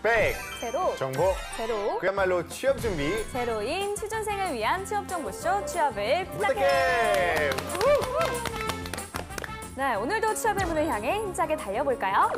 100 제로 정보 제로 그야말로 취업 준비 제로인 취준생을 위한 취업 정보쇼 취업을 부탁해. 부탁해. 네, 오늘도 취업의 문을 향해 힘차게 달려볼까요?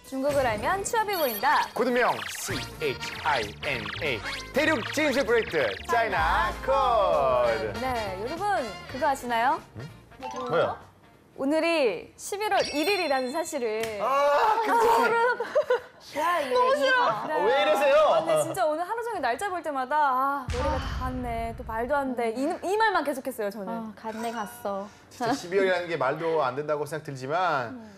중국을 알면 취업이 보인다. 코드명 CHINA 대륙 진출 프로젝트 차이나 코드. 네, 여러분 그거 아시나요? 뭐야? 오늘이 11월 1일이라는 사실을. 아, 너무 싫어. 네. 왜 이러세요? 근데 진짜 오늘 하루 종일 날짜 볼 때마다 머리가 다 갔네. 또 말도 안 돼. 이 말만 계속했어요, 저는. 갔네 갔어. 진짜 12월이라는 게 말도 안 된다고 생각 들지만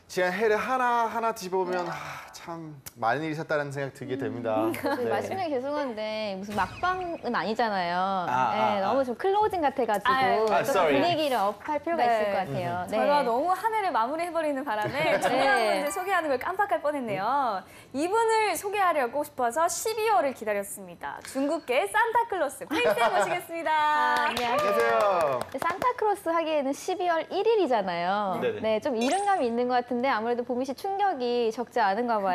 지난 해를 하나하나 뒤집어보면 참 많은 일이 있었다는 생각 들게 됩니다. 네. 말씀드리기 죄송한데 무슨 막방은 아니잖아요. 네, 너무 좀 클로징 같아가지고 좀 sorry. 분위기를 업할 필요가 있을 것 같아요. 네. 제가 너무 한 해를 마무리해버리는 바람에 중요한 분들 소개하는 걸 깜빡할 뻔했네요. 이분을 소개하려고 싶어서 12월을 기다렸습니다. 중국계 산타클로스 프린스 모시겠습니다. 안녕하세요. 산타크로스 하기에는 12월 1일이잖아요. 네네. 네, 좀 이른감이 있는 것 같은데 아무래도 보미 씨 충격이 적지 않은가 봐요.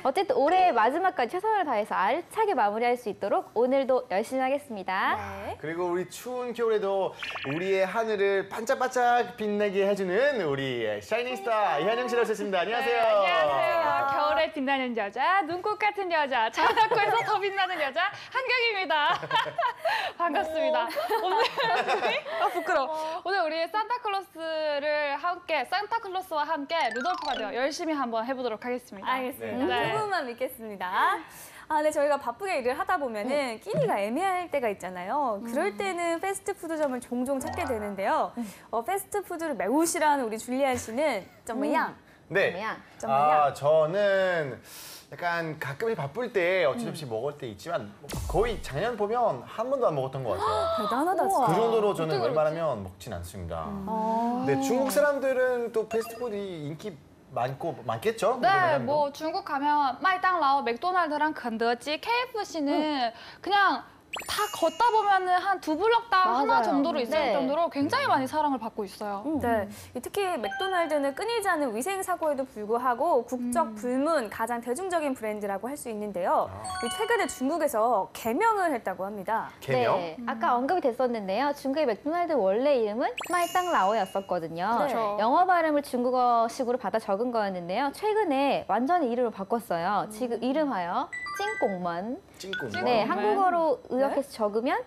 어쨌든 올해 마지막까지 최선을 다해서 알차게 마무리할 수 있도록 오늘도 열심히 하겠습니다. 네. 그리고 우리 추운 겨울에도 우리의 하늘을 반짝반짝 빛나게 해주는 우리 샤이닝 스타 이한영 씨를 오셨습니다. 안녕하세요. 안녕하세요. 겨울에 빛나는 여자, 눈꽃 같은 여자, 자나코에서 더 빛나는 여자 한경입니다. 반갑습니다. 오늘 부끄러워. 오늘 우리 산타클로스와 함께 루돌프가 되어 열심히 한번 해보도록 하겠습니다. 알겠습니다. 네. 조금만 믿겠습니다. 네, 저희가 바쁘게 일을 하다 보면은 끼니가 애매할 때가 있잖아요. 그럴 때는 패스트푸드점을 종종 찾게 되는데요. 패스트푸드를 매우 싫어하는 우리 줄리안 씨는 점이양. 네. 뭐야? 저는 약간 가끔씩 바쁠 때 어쩔 수 없이 먹을 때 있지만 거의 작년 보면 한 번도 안 먹었던 것 같아요. 대단하다, 진짜. 그 정도로 저는 웬만하면 먹진 않습니다. 근데 중국 사람들은 또 패스트푸드 인기 많겠죠? 네, 뭐 중국 가면麦当劳, 맥도날드랑肯德基, KFC는 그냥 다 걷다 보면은 한 두 블럭당 하나 맞아요. 정도로 있을 네. 정도로 굉장히 많이 사랑을 받고 있어요. 네, 특히 맥도날드는 끊이지 않는 위생 사고에도 불구하고 국적 불문 가장 대중적인 브랜드라고 할 수 있는데요. 최근에 중국에서 개명을 했다고 합니다. 개명? 네, 아까 언급이 됐었는데요. 중국의 맥도날드 원래 이름은 마이땅라오였었거든요. 그렇죠. 영어 발음을 중국어식으로 받아 적은 거였는데요. 최근에 완전히 이름을 바꿨어요. 지금 이름하여 찐꽁먼. 찐꽁먼? 네, 한국어로 의역해서 적으면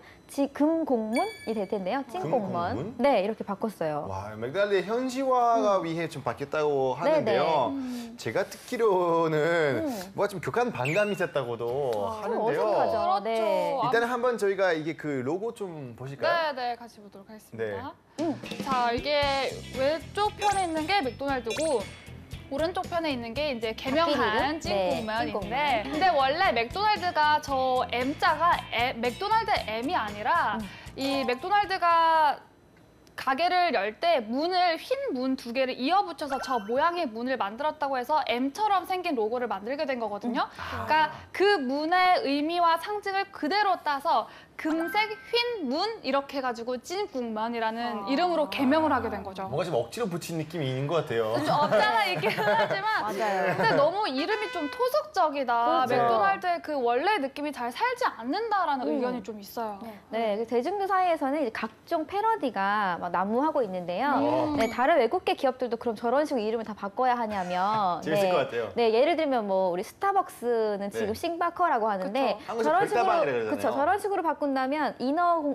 금공문이 될 텐데요. 찐꽁먼. 금공문? 네, 이렇게 바꿨어요. 와, 맥도날드의 현지화가 위해 좀 바뀌었다고 하는데요. 제가 듣기로는 뭐가 좀 격한 반감이 있었다고도 하는데요. 어색하죠. 네. 일단은 한번 저희가 이게 그 로고 좀 보실까요? 네, 같이 보도록 하겠습니다. 자, 이게 왼쪽 편에 있는 게 맥도날드고 오른쪽 편에 있는 게 이제 개명한 네, 찐꽁면인데 근데 원래 맥도날드가 저 M자가 맥도날드 M이 아니라 이 맥도날드가 가게를 열 때 문을 흰 문 두 개를 이어붙여서 저 모양의 문을 만들었다고 해서 M처럼 생긴 로고를 만들게 된 거거든요. 그러니까 그 문의 의미와 상징을 그대로 따서 금색 흰 문 이렇게 해가지고 찐국면이라는 이름으로 개명을 하게 된 거죠. 뭔가 좀 억지로 붙인 느낌이 있는 것 같아요. 없잖아 있기는 하지만 맞아요. 근데 너무 이름이 좀 토속적이다. 그렇죠. 맥도날드의 그 원래 느낌이 잘 살지 않는다라는 의견이 좀 있어요. 네, 그 대중들 사이에서는 이제 각종 패러디가 막 난무하고 있는데요. 네, 다른 외국계 기업들도 그럼 저런 식으로 이름을 다 바꿔야 하냐면 재밌을 것 같아요. 네, 예를 들면 뭐 우리 스타벅스는 지금 네. 싱바커라고 하는데 한국에서 저런 식으로 별다방이라 그러잖아요. 그렇죠. 저런 식으로 바꾼다면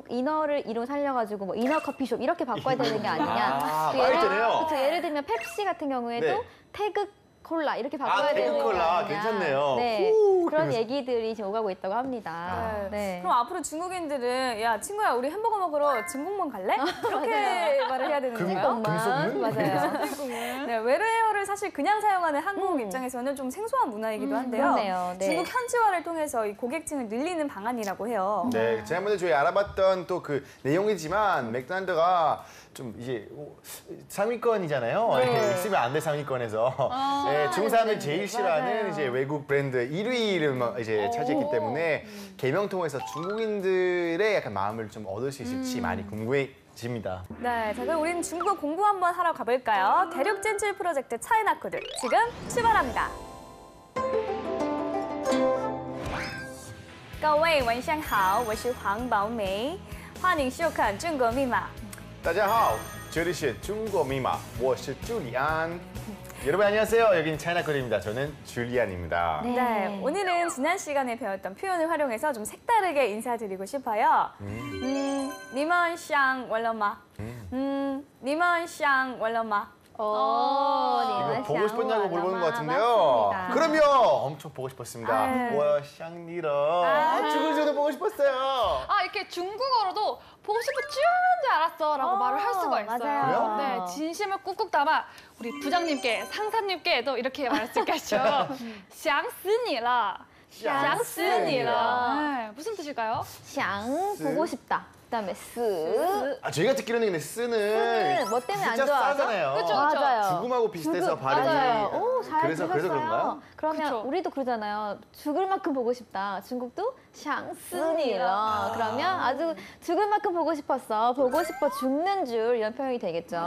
이너를 이름 살려가지고 뭐 이너 커피숍 이렇게 바꿔야 되는 게 아니냐. 말이 되네요. 그렇죠. 예를 들면 펩시 같은 경우에도 네. 태극 콜라 이렇게 바꿔야 되는 게 태극콜라 아니냐. 괜찮네요. 네, 후, 그런 그래서. 얘기들이 지금 오가고 있다고 합니다. 네. 그럼 앞으로 중국인들은 야 친구야 우리 햄버거 먹으러 진공문 갈래? 이렇게 말을 해야 되는 건가요? 금속문? 맞아요. 네, 웨르웨어를 사실 그냥 사용하는 한국 입장에서는 좀 생소한 문화이기도 한데요. 그러네요. 네. 중국 현지화를 통해서 이 고객층을 늘리는 방안이라고 해요. 네, 지난번에 저희 알아봤던 또 그 내용이지만 맥도날드가 좀 이제 상위권이잖아요. 있으면 안 돼 상위권에서. 중3을 제일 싫어하는 맞아요. 이제 외국 브랜드 1위를 이제 차지했기 때문에 개명 통해서 중국인들의 약간 마음을 좀 얻을 수 있을지 많이 궁금해집니다. 네, 자 그럼 우리는 중국어 공부 한번 하러 가볼까요? 대륙 진출 프로젝트 차이나 코드 지금 출발합니다. 各位晚上好，我是黄宝梅，欢迎收看中国密码。大家好，这里是中国密码，我是朱利安。 여러분 안녕하세요. 여기는 차이나코드입니다. 저는 줄리안입니다. 네, 오늘은 지난 시간에 배웠던 표현을 활용해서 좀 색다르게 인사드리고 싶어요. 你们想完了吗? 你们想完了吗? 이거 보고 싶었냐고 물어보는 것 같은데요. 맞습니다. 그럼요. 엄청 보고 싶었습니다. 아유. 와, 샹니러. 죽을 정도 보고 싶었어요. 아 이렇게 중국어로도 보고 싶어 죽는 줄 알았어라고 말을 할 수가 있어요. 맞아요. 네, 진심을 꾹꾹 담아 우리 부장님께 상사님께도 이렇게 말할 수 있겠죠. 想死你了,想死你了. 네, 무슨 뜻일까요? 想 보고 싶다. 그다음에 쓰. 아, 저희가 듣기로는 근데 쓰는 뭐 때문에 안 진짜 좋아하죠? 싸잖아요. 그쵸, 그쵸. 맞아요. 죽음하고 비슷해서 죽음, 발음이. 맞아요. 오, 잘 그래서 들으셨어요. 그런가요? 그러면 그쵸. 우리도 그러잖아요. 죽을 만큼 보고 싶다. 중국도 샹스니러. 그러면 아주 죽을 만큼 보고 싶었어. 보고 싶어 죽는 줄 이런 표현이 되겠죠.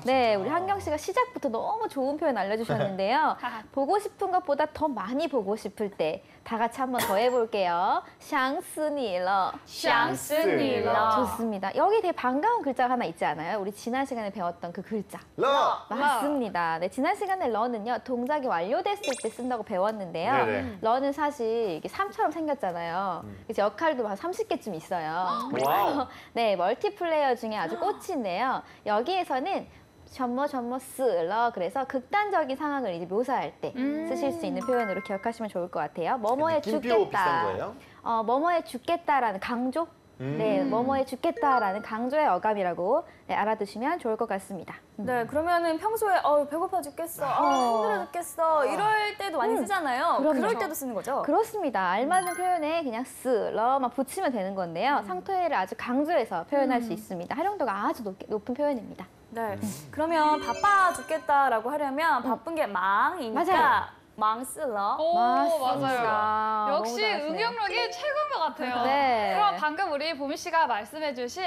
네, 우리 한경 씨가 시작부터 너무 좋은 표현 알려주셨는데요. 보고 싶은 것보다 더 많이 보고 싶을 때 다 같이 한번 더 해볼게요. 샹스니러. 想死你了. 좋습니다. 여기 되게 반가운 글자가 하나 있지 않아요? 우리 지난 시간에 배웠던 그 글자. 러. 맞습니다. 네, 지난 시간에 러는요, 동작이 완료됐을 때 쓴다고 배웠는데요. 네네. 러는 사실 이게 삶처럼 생겼잖아요. 그래서 역할도 한 30개쯤 있어요. 와우. 네, 멀티플레이어 중에 아주 꽃인데요. 여기에서는 점머 쓰러 그래서 극단적인 상황을 이제 묘사할 때 쓰실 수 있는 표현으로 기억하시면 좋을 것 같아요. 뭐뭐에 느낌표 죽겠다. 비슷한 거예요? 뭐뭐에 죽겠다라는 강조. 네, 뭐뭐에 죽겠다라는 강조의 어감이라고 네, 알아두시면 좋을 것 같습니다. 네, 그러면은 평소에 배고파 죽겠어, 힘들어 죽겠어 이럴 때도 많이 쓰잖아요. 그럼요. 그럴 때도 쓰는 거죠? 그렇습니다. 알맞은 표현에 그냥 쓰러만 붙이면 되는 건데요. 상태를 아주 강조해서 표현할 수 있습니다. 활용도가 아주 높은 표현입니다. 네, 그러면 바빠 죽겠다라고 하려면 바쁜 게 망이니까 맞아요. 망 쓰러. 오, 맞습니다. 맞아요. 역시 너무 잘하시네요. 응용력이 최고인 것 같아요. 네. 그럼 방금 우리 보미 씨가 말씀해주신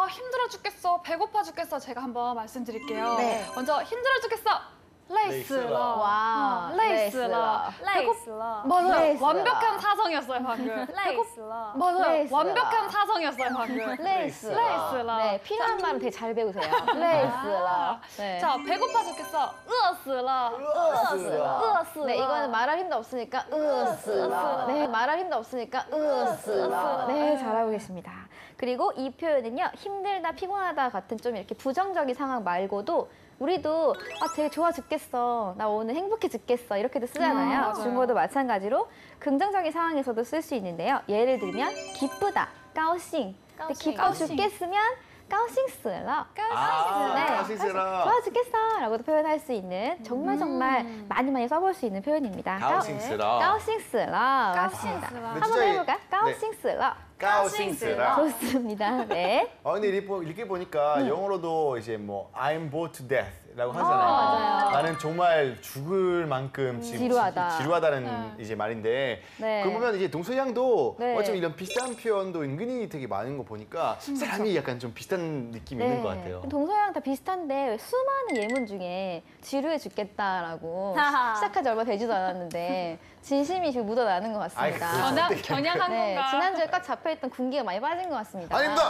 힘들어 죽겠어, 배고파 죽겠어 제가 한번 말씀드릴게요. 네. 먼저 힘들어 죽겠어, 累死了. 와, 累死了. 레이 쓰러. 맞아요. 레이스라. 완벽한 사성이었어요 방금. 레이 쓰러. 맞아요. 레이스라. 완벽한 사성이었어요 방금. 레이스라. 레이스라. 네, 필요한 말은 되게 잘 배우세요. 레이스라. 네. 자, 배고파 죽겠어, 饿死了. 네, 이거는 말할 힘도 없으니까 으스라. 네, 말할 힘도 없으니까 으스라. 네, 잘하고 계십니다. 그리고 이 표현은요, 힘들다, 피곤하다 같은 좀 이렇게 부정적인 상황 말고도 우리도 되게 좋아 죽겠어, 나 오늘 행복해 죽겠어 이렇게도 쓰잖아요. 맞아요. 중국어도 마찬가지로 긍정적인 상황에서도 쓸 수 있는데요. 예를 들면 기쁘다, 高兴. 근데 기뻐 죽겠으면 高兴死了. 네. 가시스러. 좋아 죽겠어 라고도 표현할 수 있는 정말 많이 써볼 수 있는 표현입니다. 高兴死了. 高兴死了. 맞습니다. 근데 한번 진짜 해볼까요? 高兴死了. 高兴死了. 좋습니다. 네. 근데 이렇게 보니까 영어로도 이제 뭐 I'm bored to death라고 하잖아요. 맞아요. 나는 정말 죽을 만큼 지금 지루하다. 지루하다는 이제 말인데 네. 그러면 이제 동서양도 네. 어쩜 이런 비슷한 표현도 은근히 되게 많은 거 보니까 사람이 약간 좀 비슷한 느낌이 있는 것 같아요. 동서양 다 비슷한데 수많은 예문 중에 지루해 죽겠다라고 하하. 시작하지 얼마 되지도 않았는데 진심이 지금 묻어나는 것 같습니다. 아이, 겨냥한 네, 건가? 지난주에 꽉 잡혀있던 군기가 많이 빠진 것 같습니다. 아닙니다.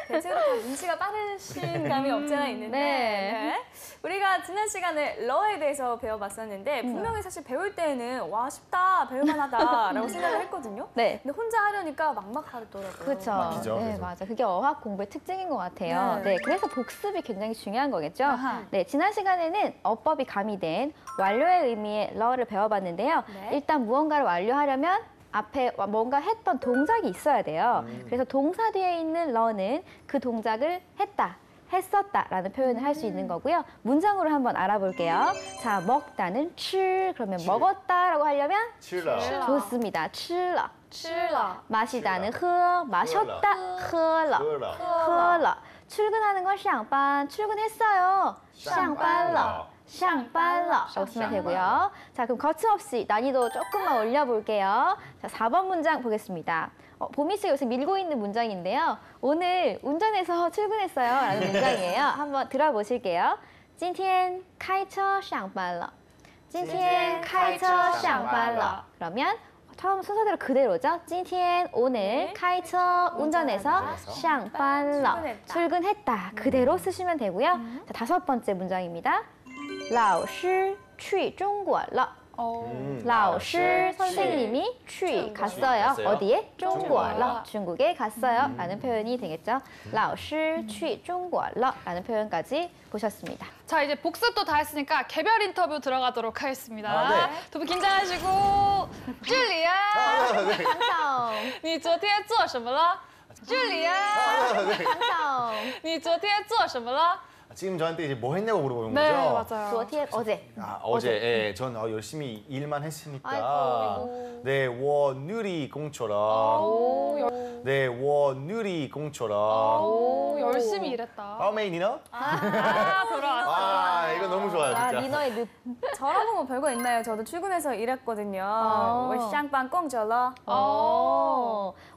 대체로 다 눈치가 빠르신 감이 없잖아 있는데 네. 네. 우리가 지난 시간에 러에 대해서 배워봤었는데 분명히 사실 배울 때는 와 쉽다, 배울만하다라고 생각을 했거든요. 네. 근데 혼자 하려니까 막막하더라고요. 그렇죠. 막히죠, 네, 계속. 맞아. 그게 어학 공부의 특징인 것 같아요. 네. 네, 그래서 복습이 굉장히 중요한 거겠죠. 아하. 네, 지난 시간에는 어법이 가미된 완료의 의미의 러를 배워봤는데요. 네. 일단 무언가를 완료하려면 앞에 뭔가 했던 동작이 있어야 돼요. 그래서 동사 뒤에 있는 러는 그 동작을 했다, 했었다라는 표현을 할 수 있는 거고요. 문장으로 한번 알아볼게요. 자, 먹다는 吃, 그러면 먹었다라고 하려면 吃了. 좋습니다. 吃了. 吃了. 마시다는 喝, 마셨다, 喝了. 喝了. 喝了. 출근하는 건 上班, 출근했어요. 上班了. 上班了. 라고 쓰면 되고요. 자, 그럼 거침없이 난이도 조금만 올려볼게요. 자, 4번 문장 보겠습니다. 보미 씨가 요새 밀고 있는 문장인데요. 오늘 운전해서 출근했어요. 라는 문장이에요. 한번 들어보실게요. 今天开车上班了. 今天开车上班了. 그러면 처음 순서대로 그대로죠. 今天 오늘 开车 운전해서 上班了 출근했다. 그대로 쓰시면 되고요. 자, 5번째 문장입니다. 老师去中国了. 老师 선생님이 去 갔어요. 어디에? 中国了. 중국에 갔어요. 라는 표현이 되겠죠. 老师去中国了 라는 표현까지 보셨습니다. 자, 이제 복습도 다 했으니까 개별 인터뷰 들어가도록 하겠습니다. 아, 네. 두 분 긴장하시고. 这里啊 항상 你昨天做什么了?这里啊 항상 你昨天做什么了? 지금 저한테 이제 뭐 했냐고 물어보는 네, 거죠? 맞아요. 昨天 어제. 어제 예, 전 열심히 일만 했으니까. 아이고. 네, 我努力工作了. 네, 我努力工作了. 오, 열심히 일했다. 다음에 니너? 돌아왔어. 아, 이거 너무 좋아요, 아, 진짜. 민어의 늪. 저라고 뭐 별거 있나요? 저도 출근해서 일했거든요. 我上班工作了.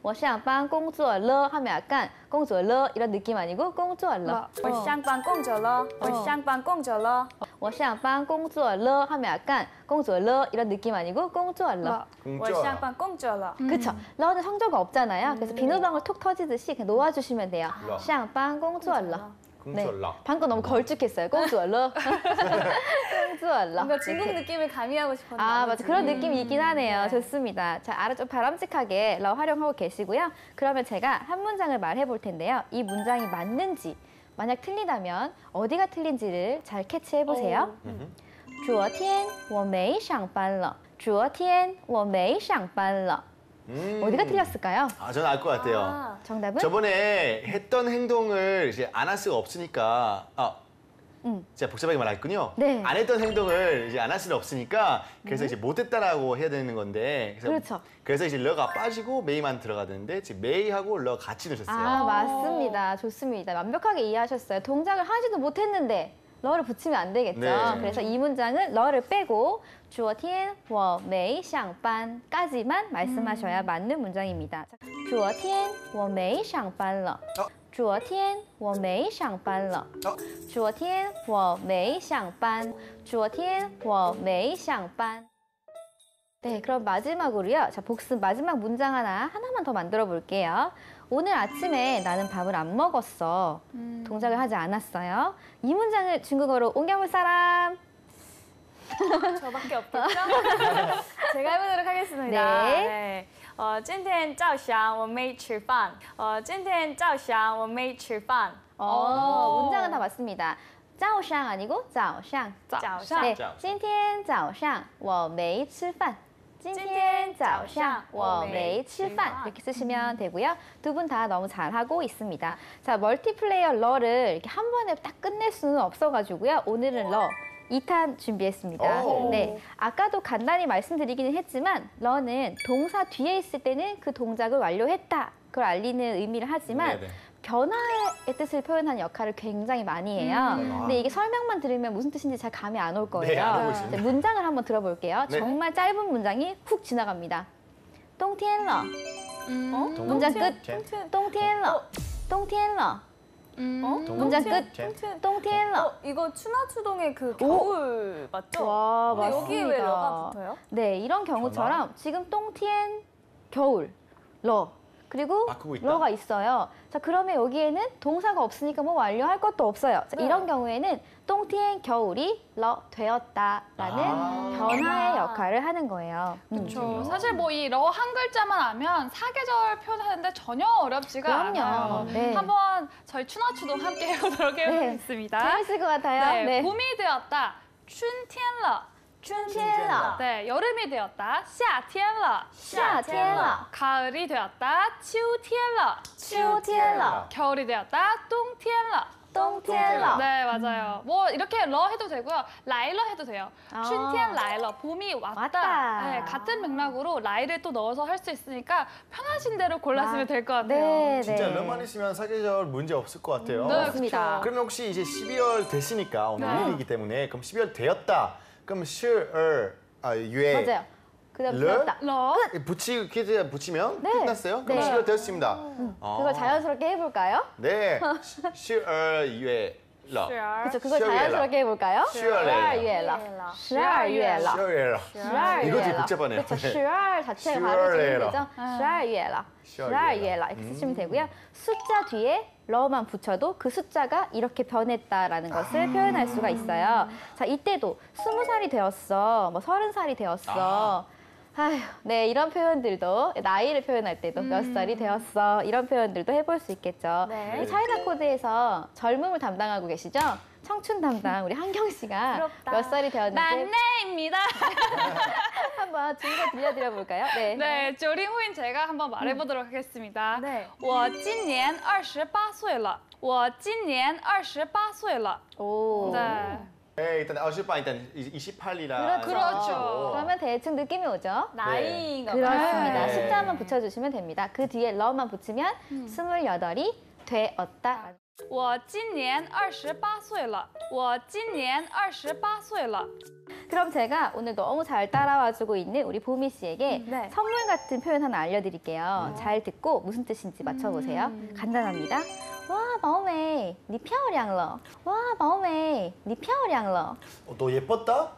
我上班工作了 하면 약간 工作了 이런 느낌 아니고 工作了. 我上班工作了. 我上班工作了. 我上班工作了 하면 약간 工作了 이런 느낌 아니고 工作了. 我上班工作了. 그쵸? 러는 성조가 없잖아요. 그래서 비누방울 톡 터지듯이 그냥 놓아주시면 돼요. 上班工作了. 네. 공짜라. 방금 너무 걸쭉했어요. 工作了. 工作了. 뭔가 중국 느낌을 가미하고 싶었는데. 아, 맞아. 그런 느낌이 있긴 하네요. 좋습니다. 자, 알아 좀 바람직하게 러 활용하고 계시고요. 그러면 제가 한 문장을 말해 볼 텐데요. 이 문장이 맞는지, 만약 틀리다면 어디가 틀린지를 잘 캐치해 보세요. 昨天我没上班了. 昨天我没上班了. 어디가 틀렸을까요? 아, 저는 알 것 같아요. 아, 정답은? 저번에 했던 행동을 이제 안 할 수가 없으니까 제가 복잡하게 말했군요. 네. 안 했던 행동을 이제 안 할 수는 없으니까 그래서 이제 못했다라고 해야 되는 건데 그렇죠. 그래서 이제 러가 빠지고 메이만 들어가는데 지금 메이하고 러 같이 넣으셨어요. 아, 맞습니다. 좋습니다. 완벽하게 이해하셨어요. 동작을 하지도 못했는데 러를 붙이면 안 되겠죠. 네. 그래서 이 문장은 러를 빼고 昨天我没上班까지만 말씀하셔야 맞는 문장입니다. 昨天我没上班了. 昨天我没上班了. 昨天我没上班. 昨天我没上班. 네, 그럼 마지막으로요. 자, 복습 마지막 문장 하나만 더 만들어 볼게요. 오늘 아침에 나는 밥을 안 먹었어. 동작을 하지 않았어요. 이 문장을 중국어로 옮겨볼 사람. 저밖에 없겠죠? 제가 해보도록 하겠습니다. 네. 今天早上我没吃饭. 今天早上我没吃饭. 문장은 다 맞습니다. 早上 아니고 早上. 早上. 네, 今天早上我没吃饭. 今天早上我没吃饭 이렇게 쓰시면 되고요. 두 분 다 너무 잘하고 있습니다. 자, 멀티플레이어 러를 이렇게 한 번에 딱 끝낼 수는 없어가지고요. 오늘은 러 2탄 준비했습니다. 오. 네, 아까도 간단히 말씀드리기는 했지만 러는 동사 뒤에 있을 때는 그 동작을 완료했다. 그걸 알리는 의미를 하지만 네네. 변화의 뜻을 표현하는 역할을 굉장히 많이 해요. 근데 이게 설명만 들으면 무슨 뜻인지 잘 감이 안 올 거예요. 네, 안 오고 있습니다. 자, 문장을 한번 들어볼게요. 네. 정말 짧은 문장이 훅 지나갑니다. 冬天了. 문장 끝. 冬天了. 冬天了. 문장 끝. 冬天了. 이거 추나추동의 그 겨울 맞죠? 와, 근데 맞습니다. 여기에 왜 러가 붙어요? 네, 이런 경우처럼 지금 똥티엔 겨울, 러. 그리고 바꾸고 있다? 러가 있어요. 자, 그러면 여기에는 동사가 없으니까 뭐 완료할 것도 없어요. 자, 네. 이런 경우에는 똥티엔 겨울이 러 되었다라는 변화의 역할을 하는 거예요. 그렇죠. 사실 뭐 이 러 한 글자만 알면 사계절 표현하는데 전혀 어렵지가 그럼요. 않아요. 네. 한번 저희 추나추동 함께 해보도록 하겠습니다. 재밌을 것 같아요. 네, 봄이 되었다. 春天了. 春天了. 네, 여름이 되었다. 夏天了. 夏天了. 가을이 되었다. 秋天了. 秋天了. 겨울이 되었다. 冬天了. 똥티엔러. 네, 맞아요. 뭐 이렇게 러 해도 되고요. 라이러 해도 돼요. 아. 춘티엔 라이러, 봄이 왔다. 왔다. 네, 같은 맥락으로 라이를 또 넣어서 할 수 있으니까 편하신 대로 골랐으면 될 것 같아요. 네, 진짜 네. 르만 있으면 사계절 문제 없을 것 같아요. 네, 맞습니다. 그러면 혹시 이제 12월 됐으니까 오늘 네. 1일이기 때문에 그럼 12월 되었다. 그럼 12월 유에 맞아요. 그다음 러? 되었다. 러. 붙이면 네. 끝났어요? 그럼 네. 12월 되었습니다. 그걸 자연스럽게 해볼까요? 네. 12월 유에 러. 그렇죠. 그걸 12월 자연스럽게 해볼까요? 12월 12월 12월 12월 12월 이거 되게 복잡하네요. 그렇죠. 네. 12월 자체가 12월 바로 되죠. 12월 12월 이렇게 쓰시면 되고요. 숫자 뒤에 러만 붙여도 그 숫자가 이렇게 변했다라는 것을 표현할 수가 있어요. 자, 이때도 20살이 되었어, 뭐 30살이 되었어. 아휴, 네, 이런 표현들도 나이를 표현할 때도 몇 살이 되었어 이런 표현들도 해볼 수 있겠죠. 네. 우리 차이나 코드에서 젊음을 담당하고 계시죠? 청춘 담당 우리 한경 씨가 부럽다. 몇 살이 되었는지 만내입니다. 한번 중간 들려드려 볼까요? 네. 네, 조린 후인 제가 한번 말해보도록 하겠습니다. 네. 我今年28岁了. 我今年28岁了. 오. 네. 네, 일단 어시바 일단 28이라. 그렇죠. 그러면 대충 느낌이 오죠? 나이인가 봐요. 그렇습니다. 네. 숫자만 붙여주시면 됩니다. 그 뒤에 러만 붙이면 28이 되었다. 我今年28岁了. 我今年28岁了. 그럼 제가 오늘 너무 잘 따라와주고 있는 우리 보미 씨에게 네. 선물 같은 표현 하나 알려드릴게요. 잘 듣고 무슨 뜻인지 맞춰보세요. 간단합니다. 哇，宝美，你漂亮了。哇，宝美，你漂亮了。 너 예뻤다?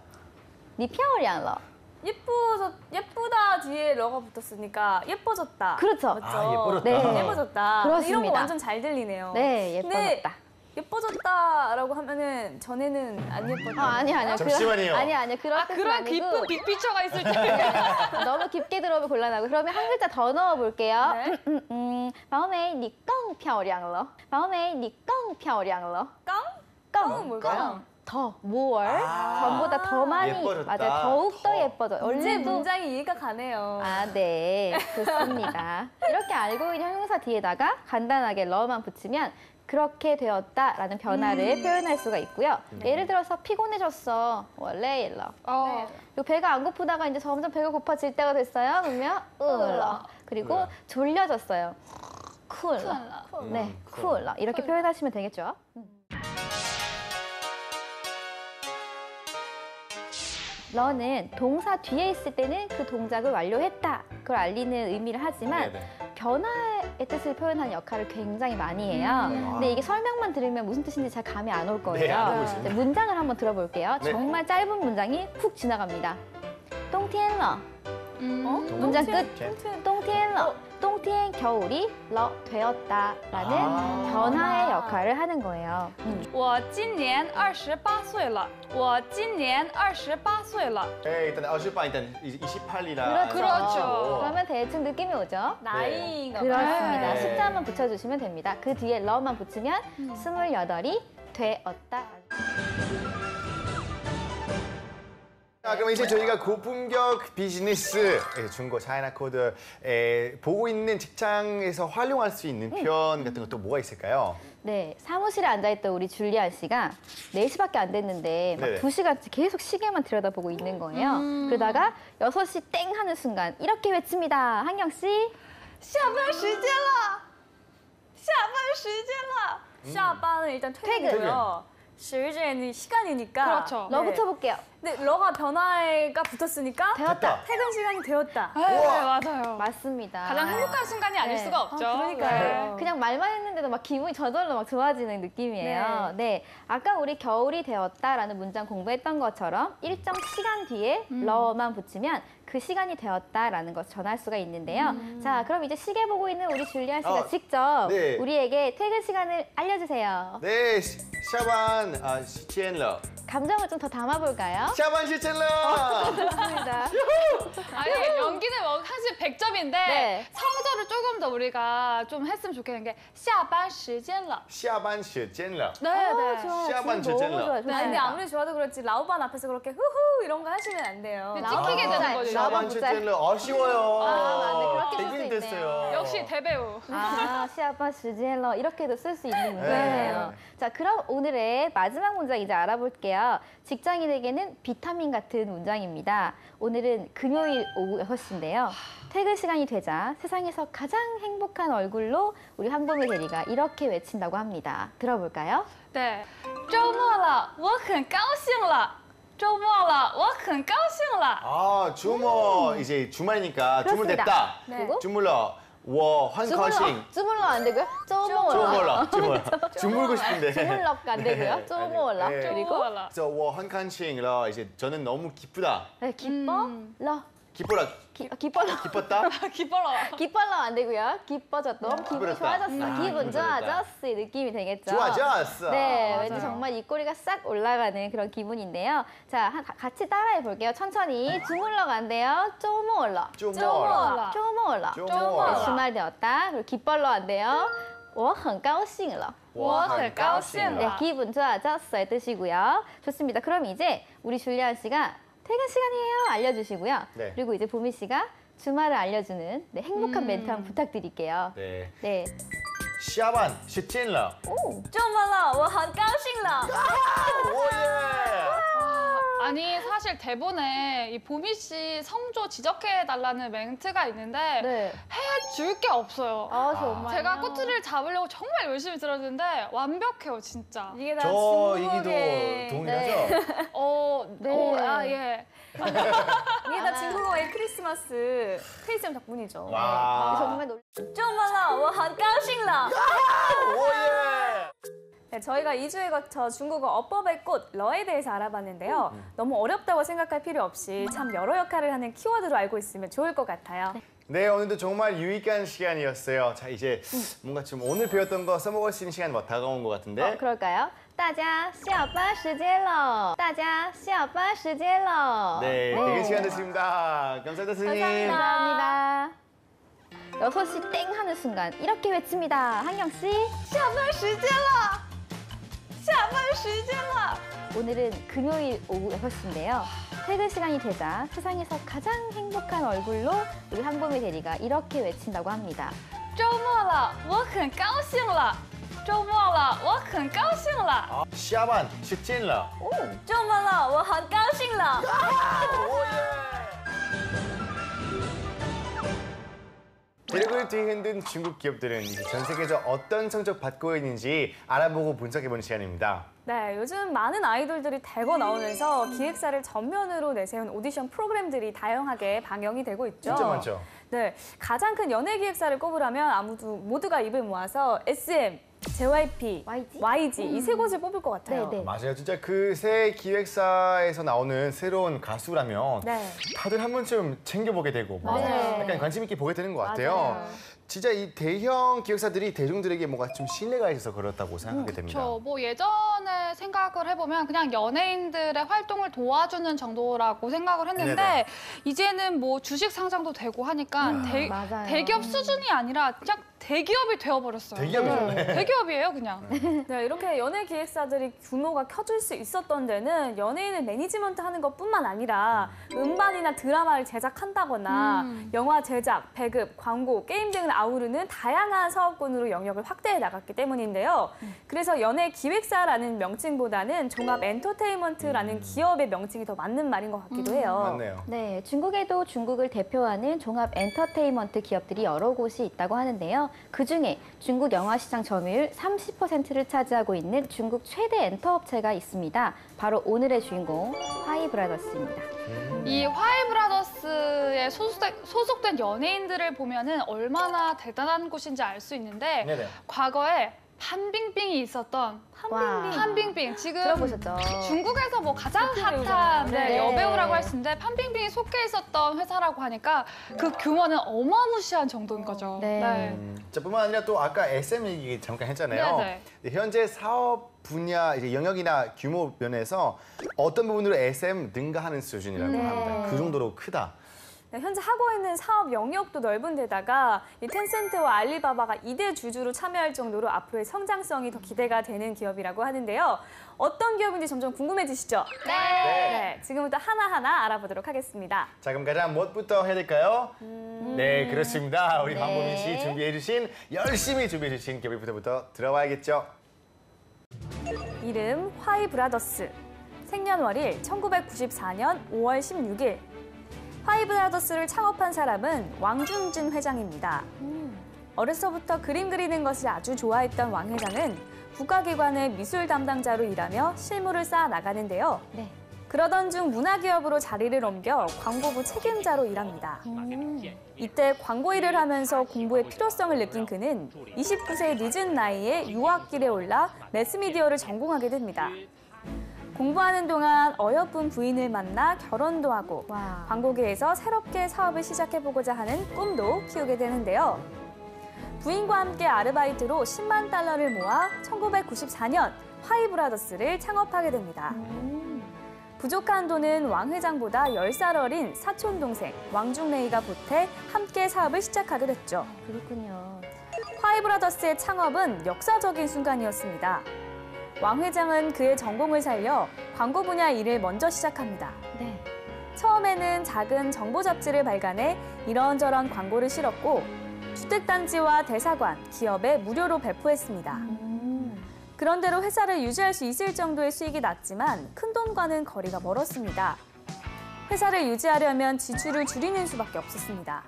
你漂亮了。 예쁘다 뒤에 러가 붙었으니까 예뻐졌다. 그렇죠. 맞죠? 아, 예뻐졌다. 네. 예뻐졌다. 그렇습니다. 이런 거 완전 잘 들리네요. 네, 근데 예뻐졌다. 예뻐졌다라고 하면은 전에는 안 예뻤다. 아니요. 잠시만요. 아니요. 그런 뜻은 그런 아니고 깊은 빅피처가 있을 때. 너무 깊게 들어오면 곤란하고 그러면 한 글자 더 넣어볼게요. 네. 宝美你更漂亮了。宝美你更漂亮了。 깡? 깡은 뭘까요? 더, more, 아. 전보다 더 많이, 예뻐졌다. 맞아요. 더욱 더 더. 예뻐져. 이제 원래도 문장이 이해가 가네요. 아, 네. 좋습니다. 이렇게 알고 있는 형용사 뒤에다가 간단하게 러만 붙이면 그렇게 되었다라는 변화를 표현할 수가 있고요. 예를 들어서 피곤해졌어. 원래 일러. 어. 그리고 배가 안 고프다가 이제 점점 배가 고파질 때가 됐어요. 그러면 을러. 그리고 졸려졌어요. 쿨러. 네, 쿨러. 이렇게 표현하시면 되겠죠. 러는 동사 뒤에 있을 때는 그 동작을 완료했다. 그걸 알리는 의미를 하지만 네네. 변화의 뜻을 표현하는 역할을 굉장히 많이 해요. 근데 이게 설명만 들으면 무슨 뜻인지 잘 감이 안 올 거예요. 네, 안 오고 있습니다. 이제 문장을 한번 들어볼게요. 네. 정말 짧은 문장이 훅 지나갑니다. 똥티엔러. 문장 끝. 똥티엔. 똥티엔러. 똥티엔 겨울이 러 되었다라는 아. 변화의 역할을 하는 거예요. 我今年28岁了. 我今年28岁了. 네, 일단 어시바 일단 28이라. 그렇죠. 그러면 대충 느낌이 오죠? 나이인가 봐요. 그렇습니다. 네. 숫자만 붙여주시면 됩니다. 그 뒤에 러만 붙이면 28이 되었다. 자, 그럼 이제 저희가 고품격 비즈니스 중고 차이나 코드 보고 있는 직장에서 활용할 수 있는 표현 같은 것도 뭐가 있을까요? 네, 사무실에 앉아있던 우리 줄리안 씨가 4시밖에 안 됐는데 막 네네. 2시간째 계속 시계만 들여다보고 있는 거예요. 그러다가 6시 땡 하는 순간 이렇게 외칩니다. 한경 씨. 下班时间了.下班时间了. 샤바는 일단 퇴근이고요. 시간은 시간이니까. 그렇죠. 러 네. 붙여볼게요. 근데 러가 변화가 붙었으니까 되었다. 퇴근 시간이 되었다. 네, 맞아요. 맞습니다. 가장 행복한 순간이 아닐 네. 수가 없죠. 그러니까요. 그냥 말만 했는데도 막 기분이 저절로 막 좋아지는 느낌이에요. 네. 아까 우리 겨울이 되었다라는 문장 공부했던 것처럼 일정 시간 뒤에 러만 붙이면 그 시간이 되었다라는 것을 전할 수가 있는데요. 자, 그럼 이제 시계 보고 있는 우리 줄리안 씨가 직접 네. 우리에게 퇴근 시간을 알려주세요. 네, 샤반 시엔러. 감정을 좀 더 담아볼까요? 下班时间了 좋습니다. 아니 연기는 뭐 사실 100점인데 네. 성조를 조금 더 우리가 좀 했으면 좋겠는 게 下班时间了. 下班时间了 네, 네. 좋아요. 시합한 지금 주제는. 너무 좋아요. 아, 근데 좋습니다. 아무리 좋아도 그렇지 라오반 앞에서 그렇게 후후 이런 거 하시면 안 돼요. 네, 찍히게 되는 거죠. 下班时间了 아쉬워요 아, 네, 그렇게 쓸 수 되게 있네요. 힘들었어요 역시 대배우. 아, 시아빠 시젤러 이렇게도 쓸 수 있는 문장이네요. 자, 그럼 오늘의 마지막 문장 이제 알아볼게요. 직장인에게는 비타민 같은 문장입니다. 오늘은 금요일 오후 6시인데요. 퇴근 시간이 되자 세상에서 가장 행복한 얼굴로 우리 황보미 대리가 이렇게 외친다고 합니다. 들어볼까요? 네. 周末了,我很高兴了.周末了,我很高兴了. 아 주모 이제 주말이니까 주물 그렇습니다. 됐다 네. 그리고 주물러 我很高兴 주물러 안 되고요. 쪼모러. 주물러 주물러 주물고 싶은데 주물럭 안 되고요. 네. 쪼모러. 네. 그리고 周末了. 그래서 我很高兴了 이제 저는 너무 기쁘다 네, 기뻐? 러. 기뻐라 기뻐러. 기뻤다 기뻐라. 기뻐러 안 되고요. 기뻐졌다. 기분이 기뻐졌다. 좋아졌어. 아, 기분 기분 좋아졌다. 좋아졌어. 이 느낌이 되겠죠. 좋아졌어 네, 맞아요. 왠지 정말 입꼬리가 싹 올라가는 그런 기분인데요. 자, 같이 따라해 볼게요. 천천히. 주물러 간대요. 쪼모올러. 주물러 쪼모올러. 쪼모올러. 주말 되었다. 그리고 기뻐러 안 돼요. 我很高兴了. 我很高兴了. 네, 기분 좋아졌어의 뜻이고요. 좋습니다. 그럼 이제 우리 줄리안 씨가 퇴근 시간이에요 알려주시고요. 네. 그리고 이제 보미 씨가 주말을 알려주는 네, 행복한 멘트 한번 부탁드릴게요. 네 네. 下班时间了 오. 周末了，我很高兴了。 오예 아니 사실 대본에 이 보미 씨 성조 지적해 달라는 멘트가 있는데 네. 해줄 게 없어요. 아, 정말. 제가 꼬투리를 잡으려고 정말 열심히 들었는데 완벽해요 진짜. 이게 다 저 중국의 얘기도 동일하죠? 네. 아 예. 이게 다 중국어의 크리스마스 덕분이죠. 와 정말 周末了，我很高兴了。 오예 네, 저희가 2주에 거쳐 중국어 어법의 꽃 러에 대해서 알아봤는데요. 너무 어렵다고 생각할 필요 없이 참 여러 역할을 하는 키워드로 알고 있으면 좋을 것 같아요. 네, 오늘도 정말 유익한 시간이었어요. 자, 이제 뭔가 좀 오늘 배웠던 거 써먹을 수 있는 시간이 뭐 다가온 것 같은데. 그럴까요? 大家下班时间了.大家下班时间了. 네, 되게 시간 됐습니다. 감사합니다, 선생님. 감사합니다. 6시 땡 하는 순간 이렇게 외칩니다. 한경 씨. 下班时间了，下班时间了。 오늘은 금요일 오후 6시인데요. 퇴근 시간이 되자 세상에서 가장 행복한 얼굴로 우리 황보미 대리가 이렇게 외친다고 합니다. 周末了，我很高兴了。周末了，我很高兴了。 아, 下班时间了.周末了，我很高兴了。 대륙을 뒤흔든 중국 기업들은 이제 전 세계에서 어떤 성적 받고 있는지 알아보고 분석해보는 시간입니다. 네, 요즘 많은 아이돌들이 대거 나오면서 기획사를 전면으로 내세운 오디션 프로그램들이 다양하게 방영이 되고 있죠. 진짜 많죠? 네, 가장 큰 연예 기획사를 꼽으라면 모두가 입을 모아서 SM, JYP, YG 이 세 곳을 뽑을 것 같아요. 네. 맞아요. 진짜 그 새 기획사에서 나오는 새로운 가수라면 네. 다들 한 번쯤 챙겨보게 되고 뭐 맞아요. 약간 관심 있게 보게 되는 것 같아요. 맞아요. 진짜 이 대형 기획사들이 대중들에게 뭔가 좀 신뢰가 있어서 그렇다고 생각하게 됩니다. 저 뭐 예전에 생각을 해보면 그냥 연예인들의 활동을 도와주는 정도라고 생각을 했는데 네네. 이제는 뭐 주식 상장도 되고 하니까 맞아요. 대기업 수준이 아니라 그냥 대기업이 되어버렸어요. 대기업이죠. 네. 대기업이에요 그냥. 네, 이렇게 연예 기획사들이 규모가 커질 수 있었던 데는 연예인을 매니지먼트 하는 것뿐만 아니라 음반이나 드라마를 제작한다거나 영화 제작, 배급, 광고, 게임 등을 아우르는 다양한 사업군으로 영역을 확대해 나갔기 때문인데요. 그래서 연예 기획사라는 명칭보다는 종합 엔터테인먼트라는 기업의 명칭이 더 맞는 말인 것 같기도 해요. 맞네요. 네, 중국에도 중국을 대표하는 종합 엔터테인먼트 기업들이 여러 곳이 있다고 하는데요. 그중에 중국 영화 시장 점유율 30%를 차지하고 있는 중국 최대 엔터업체가 있습니다. 바로 오늘의 주인공 화이브라더스입니다. 이 화이브라더스에 소속된 연예인들을 보면은 얼마나 대단한 곳인지 알 수 있는데 네네. 과거에 판빙빙이 있었던 와. 판빙빙. 지금 들어보셨죠? 중국에서 뭐 가장 배우잖아요. 핫한 네. 여배우라고 할 수 있는데 판빙빙이 속해 있었던 회사라고 하니까 그 규모는 어마무시한 정도인 거죠. 네. 자, 뿐만 아니라 또 아까 SM 얘기 잠깐 했잖아요. 네네. 현재 사업 분야 이제 영역이나 규모 면에서 어떤 부분으로 SM 능가하는 수준이라고 네. 합니다. 그 정도로 크다. 네, 현재 하고 있는 사업 영역도 넓은 데다가 이 텐센트와 알리바바가 2대 주주로 참여할 정도로 앞으로의 성장성이 더 기대가 되는 기업이라고 하는데요. 어떤 기업인지 점점 궁금해지시죠? 네. 지금부터 하나하나 알아보도록 하겠습니다. 자, 그럼 가장 무엇부터 해야 될까요? 네, 그렇습니다. 우리 네. 황보민 씨 열심히 준비해 주신 기업부터 들어봐야겠죠. 이름 화이브라더스. 생년월일 1994년 5월 16일. 화이브라더스를 창업한 사람은 왕중진 회장입니다. 어려서부터 그림 그리는 것을 아주 좋아했던 왕 회장은 국가기관의 미술 담당자로 일하며 실무를 쌓아 나가는데요. 네. 그러던 중 문화기업으로 자리를 옮겨 광고부 책임자로 일합니다. 이때 광고 일을 하면서 공부의 필요성을 느낀 그는 29세의 늦은 나이에 유학길에 올라 매스미디어를 전공하게 됩니다. 공부하는 동안 어여쁜 부인을 만나 결혼도 하고 와. 광고계에서 새롭게 사업을 시작해보고자 하는 꿈도 키우게 되는데요. 부인과 함께 아르바이트로 10만 달러를 모아 1994년 화이브라더스를 창업하게 됩니다. 부족한 돈은 왕 회장보다 10살 어린 사촌 동생 왕중레이가 보태 함께 사업을 시작하게 됐죠. 그렇군요. 화이브라더스의 창업은 역사적인 순간이었습니다. 왕 회장은 그의 전공을 살려 광고 분야 일을 먼저 시작합니다. 네. 처음에는 작은 정보 잡지를 발간해 이런저런 광고를 실었고 주택단지와 대사관, 기업에 무료로 배포했습니다. 그런대로 회사를 유지할 수 있을 정도의 수익이 났지만 큰돈과는 거리가 멀었습니다. 회사를 유지하려면 지출을 줄이는 수밖에 없었습니다.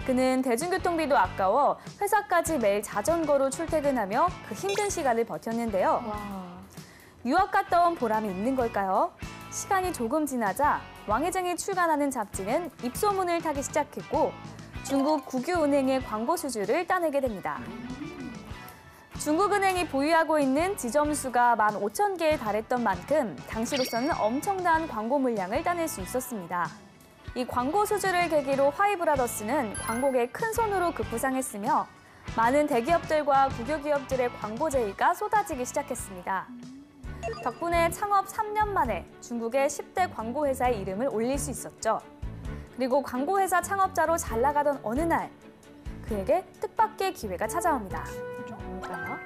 그는 대중교통비도 아까워 회사까지 매일 자전거로 출퇴근하며 그 힘든 시간을 버텼는데요. 와. 유학 갔다 온 보람이 있는 걸까요? 시간이 조금 지나자 왕 회장이 출간하는 잡지는 입소문을 타기 시작했고 중국 국유은행의 광고 수주를 따내게 됩니다. 중국은행이 보유하고 있는 지점수가 15,000개에 달했던 만큼 당시로서는 엄청난 광고 물량을 따낼 수 있었습니다. 이 광고 수주를 계기로 화이브라더스는 광고계의 큰 손으로 급부상했으며 많은 대기업들과 국유기업들의 광고 제의가 쏟아지기 시작했습니다. 덕분에 창업 3년 만에 중국의 10대 광고회사의 이름을 올릴 수 있었죠. 그리고 광고회사 창업자로 잘 나가던 어느 날 그에게 뜻밖의 기회가 찾아옵니다. 뭘까요?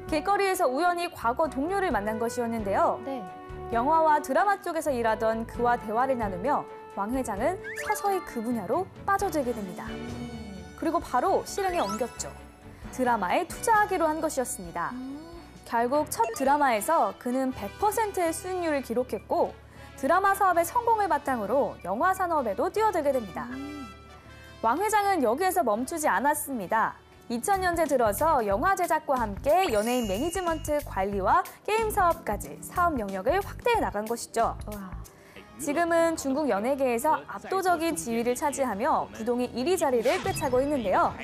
길거리에서 우연히 과거 동료를 만난 것이었는데요. 네. 영화와 드라마 쪽에서 일하던 그와 대화를 나누며 왕 회장은 서서히 그 분야로 빠져들게 됩니다. 그리고 바로 실행에 옮겼죠. 드라마에 투자하기로 한 것이었습니다. 결국 첫 드라마에서 그는 100%의 수익률을 기록했고 드라마 사업의 성공을 바탕으로 영화 산업에도 뛰어들게 됩니다. 왕 회장은 여기에서 멈추지 않았습니다. 2000년대 들어서 영화 제작과 함께 연예인 매니지먼트 관리와 게임 사업까지 사업 영역을 확대해 나간 것이죠. 와. 지금은 중국 연예계에서 압도적인 지위를 차지하며 부동의 1위 자리를 꿰차고 있는데요.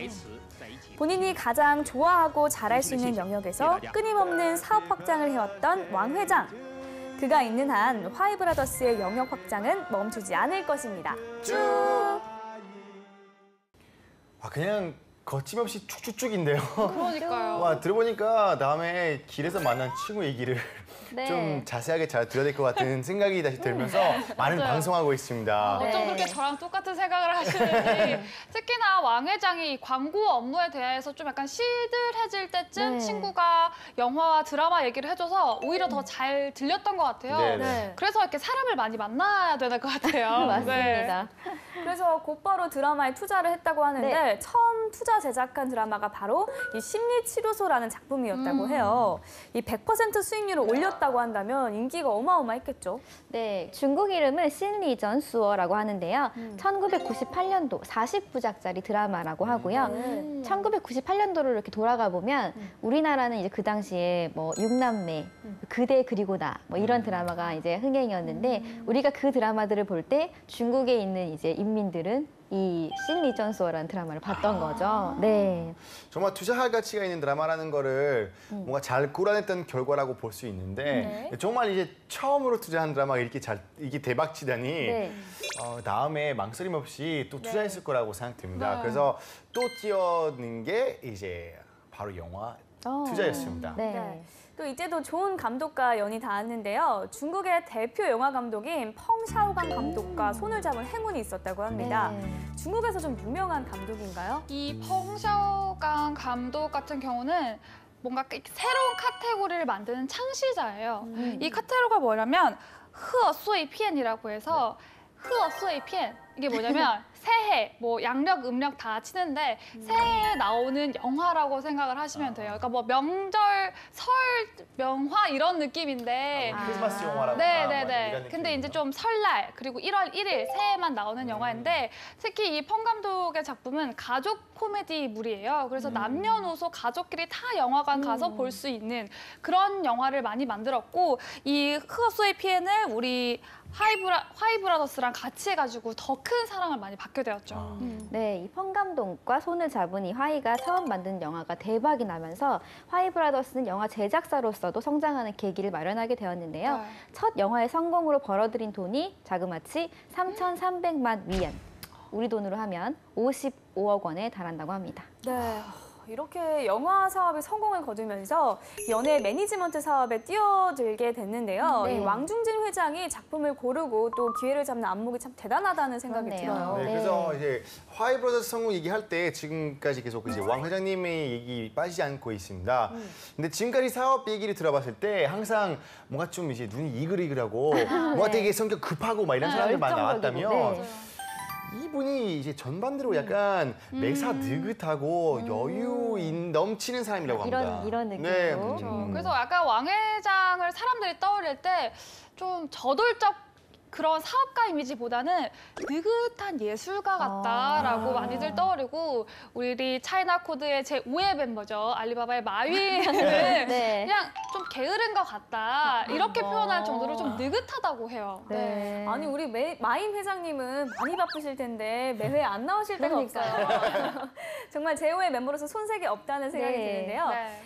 본인이 가장 좋아하고 잘할 수 있는 영역에서 끊임없는 사업 확장을 해왔던 왕 회장. 그가 있는 한 화이브라더스의 영역 확장은 멈추지 않을 것입니다. 쭉! 그냥 거침없이 쭉쭉쭉인데요. 그러니까요. 와, 들어보니까 다음에 길에서 만난 친구 얘기를 네. 좀 자세하게 잘 들어야 될 것 같은 생각이 다시 들면서 많은 맞아요. 방송하고 있습니다. 네. 어쩜 그렇게 저랑 똑같은 생각을 하시는지 특히나 왕 회장이 이 광고 업무에 대해서 좀 약간 시들해질 때쯤 네. 친구가 영화와 드라마 얘기를 해줘서 오히려 더 잘 들렸던 것 같아요. 네, 네. 그래서 이렇게 사람을 많이 만나야 되는 것 같아요. 네. 맞습니다. 그래서 곧바로 드라마에 투자를 했다고 하는데 네. 처음 투자 제작한 드라마가 바로 이 심리치료소라는 작품이었다고 해요. 이 100% 수익률을 올렸다고 한다면 인기가 어마어마했겠죠. 네, 중국 이름은 신리전 수어라고 하는데요. 1998년도 40부작짜리 드라마라고 하고요. 1998년도를 이렇게 돌아가 보면 우리나라는 이제 그 당시에 뭐 육남매, 그대 그리고 나 뭐 이런 드라마가 이제 흥행이었는데 우리가 그 드라마들을 볼 때 중국에 있는 이제 인민들은 이 신리전소라는 드라마를 봤던 거죠. 네. 정말 투자할 가치가 있는 드라마라는 거를 뭔가 잘 꾸려냈던 결과라고 볼 수 있는데 정말 이제 처음으로 투자한 드라마가 이게 대박치다니 네. 다음에 망설임 없이 또 투자했을 거라고 생각됩니다. 네. 그래서 또 뛰어든 게 이제 바로 영화 투자였습니다. 네. 네. 또 이제도 좋은 감독과 연이 닿았는데요. 중국의 대표 영화 감독인 펑샤오강 감독과 손을 잡은 행운이 있었다고 합니다. 네. 중국에서 좀 유명한 감독인가요? 이 펑샤오강 감독 같은 경우는 뭔가 새로운 카테고리를 만드는 창시자예요. 이 카테고리가 뭐냐면 흐어수이피엔이라고 해서 흐어수이피엔 이게 뭐냐면 새해, 뭐 양력, 음력 다 치는데 새해에 나오는 영화라고 생각을 하시면 돼요. 그러니까 뭐 명절, 설, 명화 이런 느낌인데 크리스마스 영화라고. 네네네. 근데 이제 좀 설날 그리고 1월 1일 새해만 나오는 영화인데 특히 이 펑 감독의 작품은 가족 코미디물이에요. 그래서 남녀노소 가족끼리 다 영화관 가서 볼 수 있는 그런 영화를 많이 만들었고 이 흐어수의 피엔을 우리 화이브라더스랑 같이 해가지고 더 큰 사랑을 많이 받게 되었죠. 네, 이 펑 감독과 손을 잡은 이 화이가 처음 만든 영화가 대박이 나면서 화이 브라더스는 영화 제작사로서도 성장하는 계기를 마련하게 되었는데요. 네. 첫 영화의 성공으로 벌어들인 돈이 자그마치 3,300만 위안, 우리 돈으로 하면 55억 원에 달한다고 합니다. 네. 이렇게 영화 사업에 성공을 거두면서 연예 매니지먼트 사업에 뛰어들게 됐는데요. 네. 이 왕중진 회장이 작품을 고르고 또 기회를 잡는 안목이 참 대단하다는 생각이 그렇네요. 들어요. 네, 네. 그래서 이제 화이 브라더스 성공 얘기할 때 지금까지 계속 이제 왕 회장님의 얘기 빠지지 않고 있습니다. 근데 지금까지 사업 얘기를 들어봤을 때 항상 뭔가 좀 이제 눈이 이글이글하고 뭔가 되게 성격 급하고 막 이런 사람들만 열정적이고, 나왔다면 네. 이분이 이제 전반대로 약간 매사 느긋하고 여유 넘치는 사람이라고 합니다. 이런 느낌으로. 네. 그렇죠. 그래서 약간 왕 회장을 사람들이 떠올릴 때 좀 저돌적 그런 사업가 이미지보다는 느긋한 예술가 같다라고 많이들 떠오르고 우리 차이나 코드의 제5의 멤버죠. 알리바바의 마윈은 네. 그냥 좀 게으른 것 같다. 이렇게 표현할 정도로 좀 느긋하다고 해요. 네. 아니 우리 마임 회장님은 많이 바쁘실 텐데 매회 안 나오실 때가 그러니까요. 없어요. 정말 제5의 멤버로서 손색이 없다는 생각이 네. 드는데요. 네.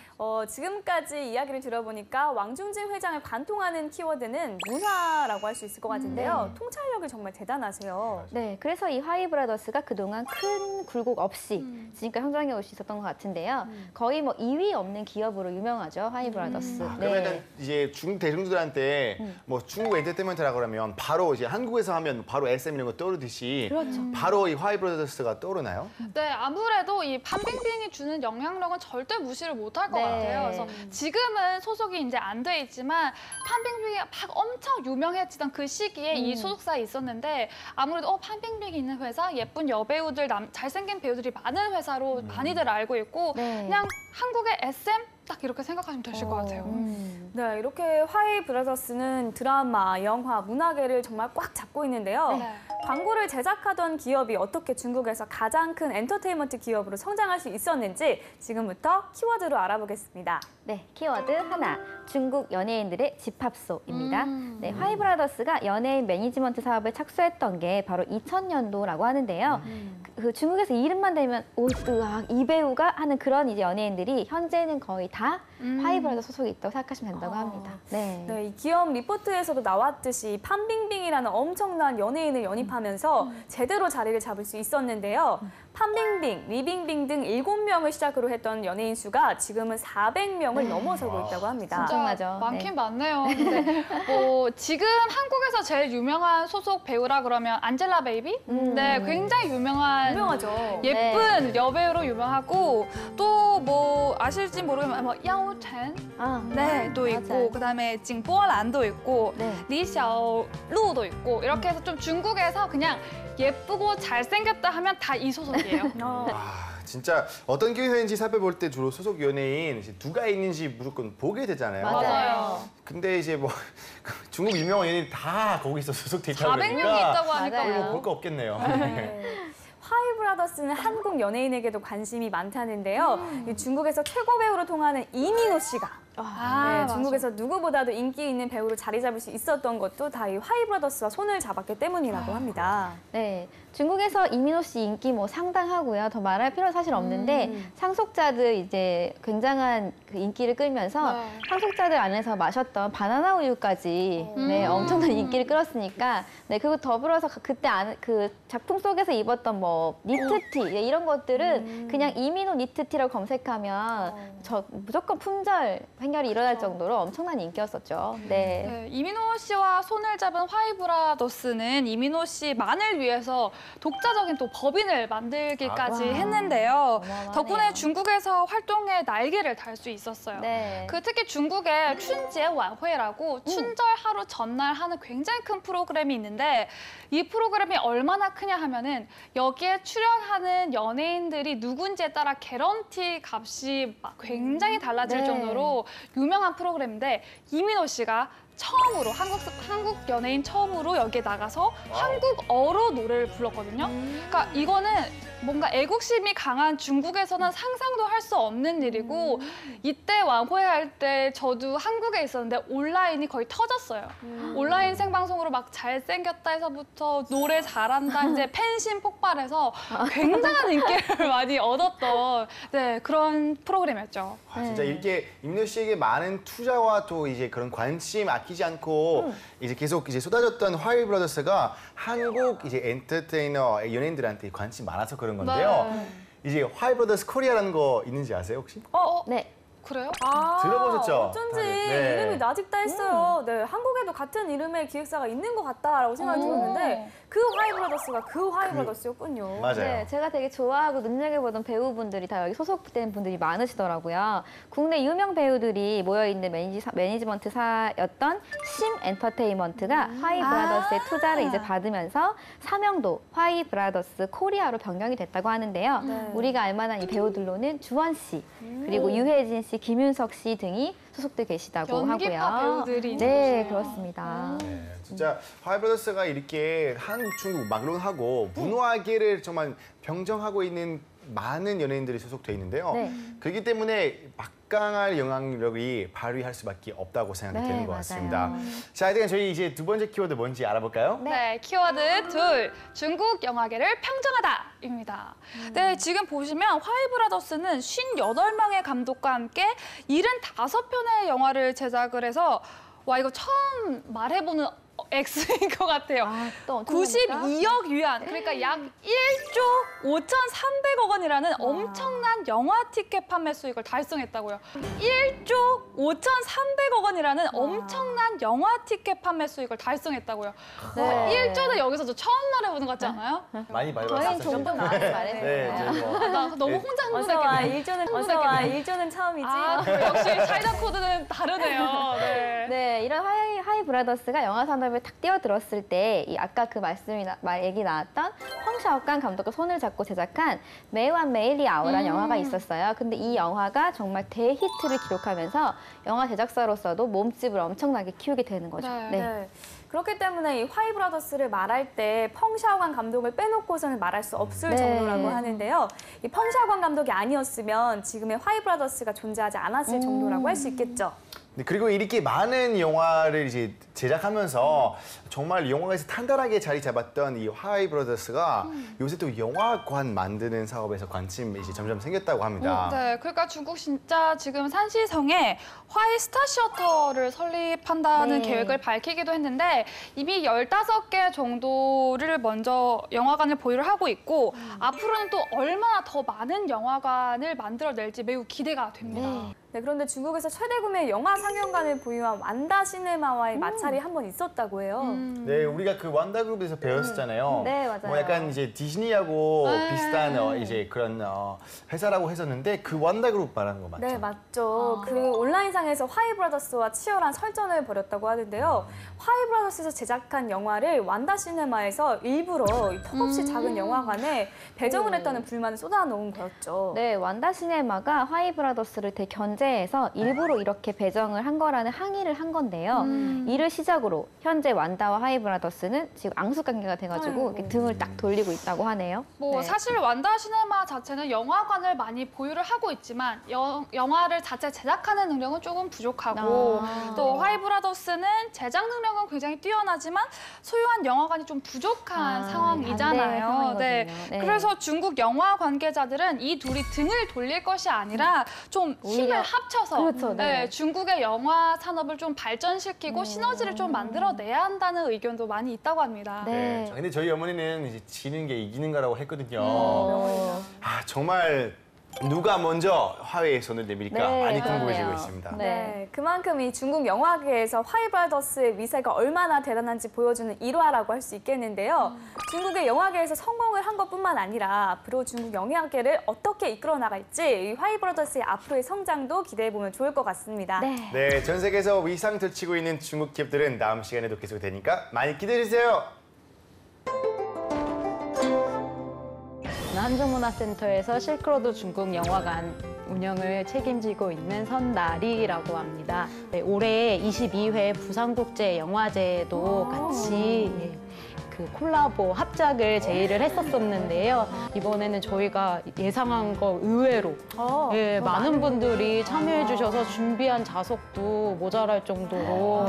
지금까지 이야기를 들어보니까 왕중진 회장을 관통하는 키워드는 문화라고 할 수 있을 것 같은데요. 통찰력이 정말 대단하세요. 네, 그래서 이 화이 브라더스가 그동안 큰 굴곡 없이 지금까지 성장해 올 수 있었던 것 같은데요. 거의 뭐 2위 없는 기업으로 유명하죠, 화이 브라더스. 그러면 이제 중국 대중들한테 뭐 중국 엔터테인먼트라고 그러면 바로 이제 한국에서 하면 바로 SM 이런 거 떠오르듯이 바로 이 화이 브라더스가 떠오르나요? 네, 아무래도 이 판빙빙이 주는 영향력은 절대 무시를 못할 것 같아요. 그래서 지금은 소속이 이제 안 돼 있지만 판빙빙이 막 엄청 유명해지던 그 시기에 이 소속사에 있었는데 아무래도 판빙빙이 있는 회사, 예쁜 여배우들, 잘생긴 배우들이 많은 회사로 많이들 알고 있고 네. 그냥 한국의 SM 딱 이렇게 생각하시면 되실 것 같아요. 네, 이렇게 화이 브라더스는 드라마, 영화, 문화계를 정말 꽉 잡고 있는데요. 네. 광고를 제작하던 기업이 어떻게 중국에서 가장 큰 엔터테인먼트 기업으로 성장할 수 있었는지 지금부터 키워드로 알아보겠습니다. 네, 키워드 하나, 중국 연예인들의 집합소입니다. 네, 화이 브라더스가 연예인 매니지먼트 사업에 착수했던 게 바로 2000년도라고 하는데요. 그 중국에서 이름만 대면 오뜨악 이 배우가 하는 그런 이제 연예인들이 현재는 거의 다 화이 브라더스 소속에 있다고 생각하시면 된다고 합니다. 네. 네, 이 기업 리포트에서도 나왔듯이 판빙빙이라는 엄청난 연예인을 영입하면서 제대로 자리를 잡을 수 있었는데요. 판빙빙, 리빙빙 등 7명을 시작으로 했던 연예인 수가 지금은 400명을 넘어서고 있다고 합니다. 엄청나죠. 많긴 네. 많네요. 근데 뭐 지금 한국에서 제일 유명한 소속 배우라 그러면 안젤라 베이비? 네, 굉장히 유명하죠. 예쁜 여배우로 유명하고 또 뭐 아실지 모르겠지만 뭐 야오찬 네, 또 있고 맞아요. 그다음에 징보란도 있고 네. 리샤오루도 있고 이렇게 해서 좀 중국에서 그냥 예쁘고 잘생겼다 하면 다 이 소속이에요. 진짜 어떤 기회인지 살펴볼 때 주로 소속 연예인 이제 누가 있는지 무조건 보게 되잖아요. 맞아요. 근데 이제 뭐 중국 유명한 연예인 다 거기서 소속돼 있다고 400명이 그러니까 있다고 하니까 맞아요. 거의 뭐 볼 거 없겠네요. 화이 브라더스는 한국 연예인에게도 관심이 많다는데요. 이 중국에서 최고 배우로 통하는 이민호 씨가 아, 중국에서 누구보다도 인기 있는 배우로 자리 잡을 수 있었던 것도 다 이 화이 브라더스와 손을 잡았기 때문이라고 합니다. 네, 중국에서 이민호 씨 인기 뭐 상당하고요. 더 말할 필요는 사실 없는데 상속자들 이제 굉장한 그 인기를 끌면서 네. 상속자들 안에서 마셨던 바나나 우유까지 네, 엄청난 인기를 끌었으니까 네, 그리고 더불어서 그때 그 작품 속에서 입었던 뭐 니트티 예, 이런 것들은 그냥 이민호 니트티라고 검색하면 무조건 품절 행렬이 일어날 정도로 엄청난 인기였었죠. 네. 네, 이민호 씨와 손을 잡은 화이 브라더스는 이민호 씨만을 위해서 독자적인 또 법인을 만들기까지 와. 했는데요. 어마어마하네요. 덕분에 중국에서 활동의 날개를 달 수 있었어요. 네. 그 특히 중국의 춘제 완회라고 춘절 하루 전날 하는 굉장히 큰 프로그램이 있는데 이 프로그램이 얼마나 크냐 하면은 여기에 출연하는 연예인들이 누군지에 따라 개런티 값이 막 굉장히 달라질 네. 정도로 유명한 프로그램인데 이민호 씨가 처음으로 한국 연예인 처음으로 여기에 나가서 한국어로 노래를 불렀거든요. 그러니까 이거는 뭔가 애국심이 강한 중국에서는 상상도 할 수 없는 일이고 이때 완호할 때 저도 한국에 있었는데 온라인이 거의 터졌어요. 온라인 생방송으로 막 잘생겼다 해서부터 노래 잘한다 이제 팬심 폭발해서 굉장한 인기를 많이 얻었던 네, 그런 프로그램이었죠. 아, 진짜 이렇게 임노 씨에게 많은 투자와 또 이제 그런 관심 아끼지 않고 이제 계속 이제 쏟아졌던 화이 브라더스가 한국 이제 엔터테이너 연예인들한테 관심 많아서 그런 건데요. 네. 이제 화이 브라더스 코리아라는 거 있는지 아세요 혹시? 네. 그래요? 아, 들어보셨죠? 어쩐지 다들. 네. 이름이 나직다 했어요. 네, 한국에도 같은 이름의 기획사가 있는 것 같다라고 생각이 들었는데 그 화이 브라더스가 그 화이 브라더스였군요. 맞아요. 네, 제가 되게 좋아하고 눈여겨보던 배우분들이 다 여기 소속된 분들이 많으시더라고요. 국내 유명 배우들이 모여있는 매니지먼트사였던 심 엔터테인먼트가 화이 브라더스의 투자를 이제 받으면서 사명도 화이 브라더스 코리아로 변경이 됐다고 하는데요. 네. 우리가 알만한 이 배우들로는 주원 씨, 그리고 유해진 씨, 김윤석 씨 등이 소속돼 계시다고 연기파 하고요. 배우들이 있는 네, 곳이에요. 그렇습니다. 네, 진짜 화이 브라더스가 이렇게 한국, 중국 막론하고 문화계를 정말 병정하고 있는 많은 연예인들이 소속돼 있는데요. 네. 그렇기 때문에 막강할 영향력이 발휘할 수밖에 없다고 생각이 네, 되는 것 맞아요. 같습니다. 자, 이제 저희 이제 두 번째 키워드 뭔지 알아볼까요? 네, 키워드 둘, 중국 영화계를 평정하다입니다. 네, 지금 보시면 화이 브라더스는 58명의 감독과 함께 75편의 영화를 제작을 해서 와, 이거 처음 말해보는 액수인 것 같아요. 아, 또 엄청 납니까? 92억 위안, 그러니까 약 1조 5,300억 원이라는 엄청난 영화 티켓 판매 수익을 달성했다고요. 1조 5,300억 원이라는 엄청난 영화 티켓 판매 수익을 달성했다고요. 네. 1조는 여기서 저 처음 말해보는 것 같지 않아요? 많이 저희는 봤었죠. 종종 나와서 네, 말했어요. 저희 뭐 나 너무 네. 혼자 어서 와, 흥분했겠네. 일조는 처음이지. 아, 역시 차이나 코드는 다르네요. 네. 네, 이런 화이 브라더스가 영화 산업에 탁 뛰어들었을 때, 이 아까 그 얘기 나왔던 펑샤오깡 감독과 손을 잡고 제작한 매완 메일리 아워라는 영화가 있었어요. 근데 이 영화가 정말 대히트를 기록하면서 영화 제작사로서도 몸집을 엄청나게 키우게 되는 거죠. 네. 네. 그렇기 때문에 이 화이 브라더스를 말할 때 펑샤오관 감독을 빼놓고서는 말할 수 없을 네. 정도라고 하는데요. 이 펑샤오관 감독이 아니었으면 지금의 화이 브라더스가 존재하지 않았을 정도라고 할 수 있겠죠. 네, 그리고 이렇게 많은 영화를 이제 제작하면서 정말 영화에서 탄탄하게 자리 잡았던 이 화이 브라더스가 요새 또 영화관 만드는 사업에서 관심이 이제 점점 생겼다고 합니다. 네, 그러니까 중국 진짜 지금 산시성에 화이 스타시어터를 설립한다는 네. 계획을 밝히기도 했는데 이미 15개 정도를 먼저 영화관을 보유를 하고 있고 앞으로는 또 얼마나 더 많은 영화관을 만들어낼지 매우 기대가 됩니다. 네. 네, 그런데 중국에서 최대 구매 영화 상영관을 보유한 완다 시네마와의 마찰이 한 번 있었다고 해요. 네, 우리가 그 완다 그룹에서 배웠었잖아요. 네, 맞아요. 뭐 약간 이제 디즈니하고 네. 비슷한 이제 그런 회사라고 했었는데 그 완다 그룹 말하는 거 맞죠? 네, 맞죠. 그 온라인상에서 화이 브라더스와 치열한 설전을 벌였다고 하는데요. 화이 브라더스에서 제작한 영화를 완다 시네마에서 일부러 턱없이 작은 영화관에 배정을 했다는 불만을 쏟아놓은 거였죠. 네, 완다 시네마가 화이 브라더스를 대견제 국제에서 일부러 이렇게 배정을 한 거라는 항의를 한 건데요. 이를 시작으로 현재 완다와 하이브라더스는 지금 앙숙 관계가 돼가지고 이렇게 등을 딱 돌리고 있다고 하네요. 뭐 네. 사실 완다 시네마 자체는 영화관을 많이 보유를 하고 있지만 영화를 자체 제작하는 능력은 조금 부족하고 또 하이브라더스는 제작 능력은 굉장히 뛰어나지만 소유한 영화관이 좀 부족한 상황이잖아요. 상황이거든요. 네. 네. 그래서 중국 영화 관계자들은 이 둘이 등을 돌릴 것이 아니라 좀 힘을 오히려- 합쳐서 그렇죠, 네. 중국의 영화 산업을 좀 발전시키고 시너지를 좀 만들어내야 한다는 의견도 많이 있다고 합니다. 네. 근데 저희 어머니는 이제 지는 게 이기는 거라고 했거든요. 정말 누가 먼저 화웨이에 손을 내밀까 네, 많이 궁금해지고 그러네요. 있습니다. 네. 네, 그만큼 이 중국 영화계에서 하이브라더스의 위세가 얼마나 대단한지 보여주는 일화라고 할 수 있겠는데요. 중국의 영화계에서 성공을 한 것뿐만 아니라 앞으로 중국 영화계를 어떻게 이끌어 나갈지 이 하이브라더스의 앞으로의 성장도 기대해 보면 좋을 것 같습니다. 네. 네, 전 세계에서 위상 들치고 있는 중국 기업들은 다음 시간에도 계속되니까 많이 기대해 주세요. 한중문화센터에서 실크로드 중국 영화관 운영을 책임지고 있는 선나리라고 합니다. 네, 올해 22회 부산국제영화제도 같이 그 콜라보 합작을 제의를 했었었는데요. 이번에는 저희가 예상한 거 의외로 많은 분들이 참여해 주셔서 준비한 좌석도 모자랄 정도로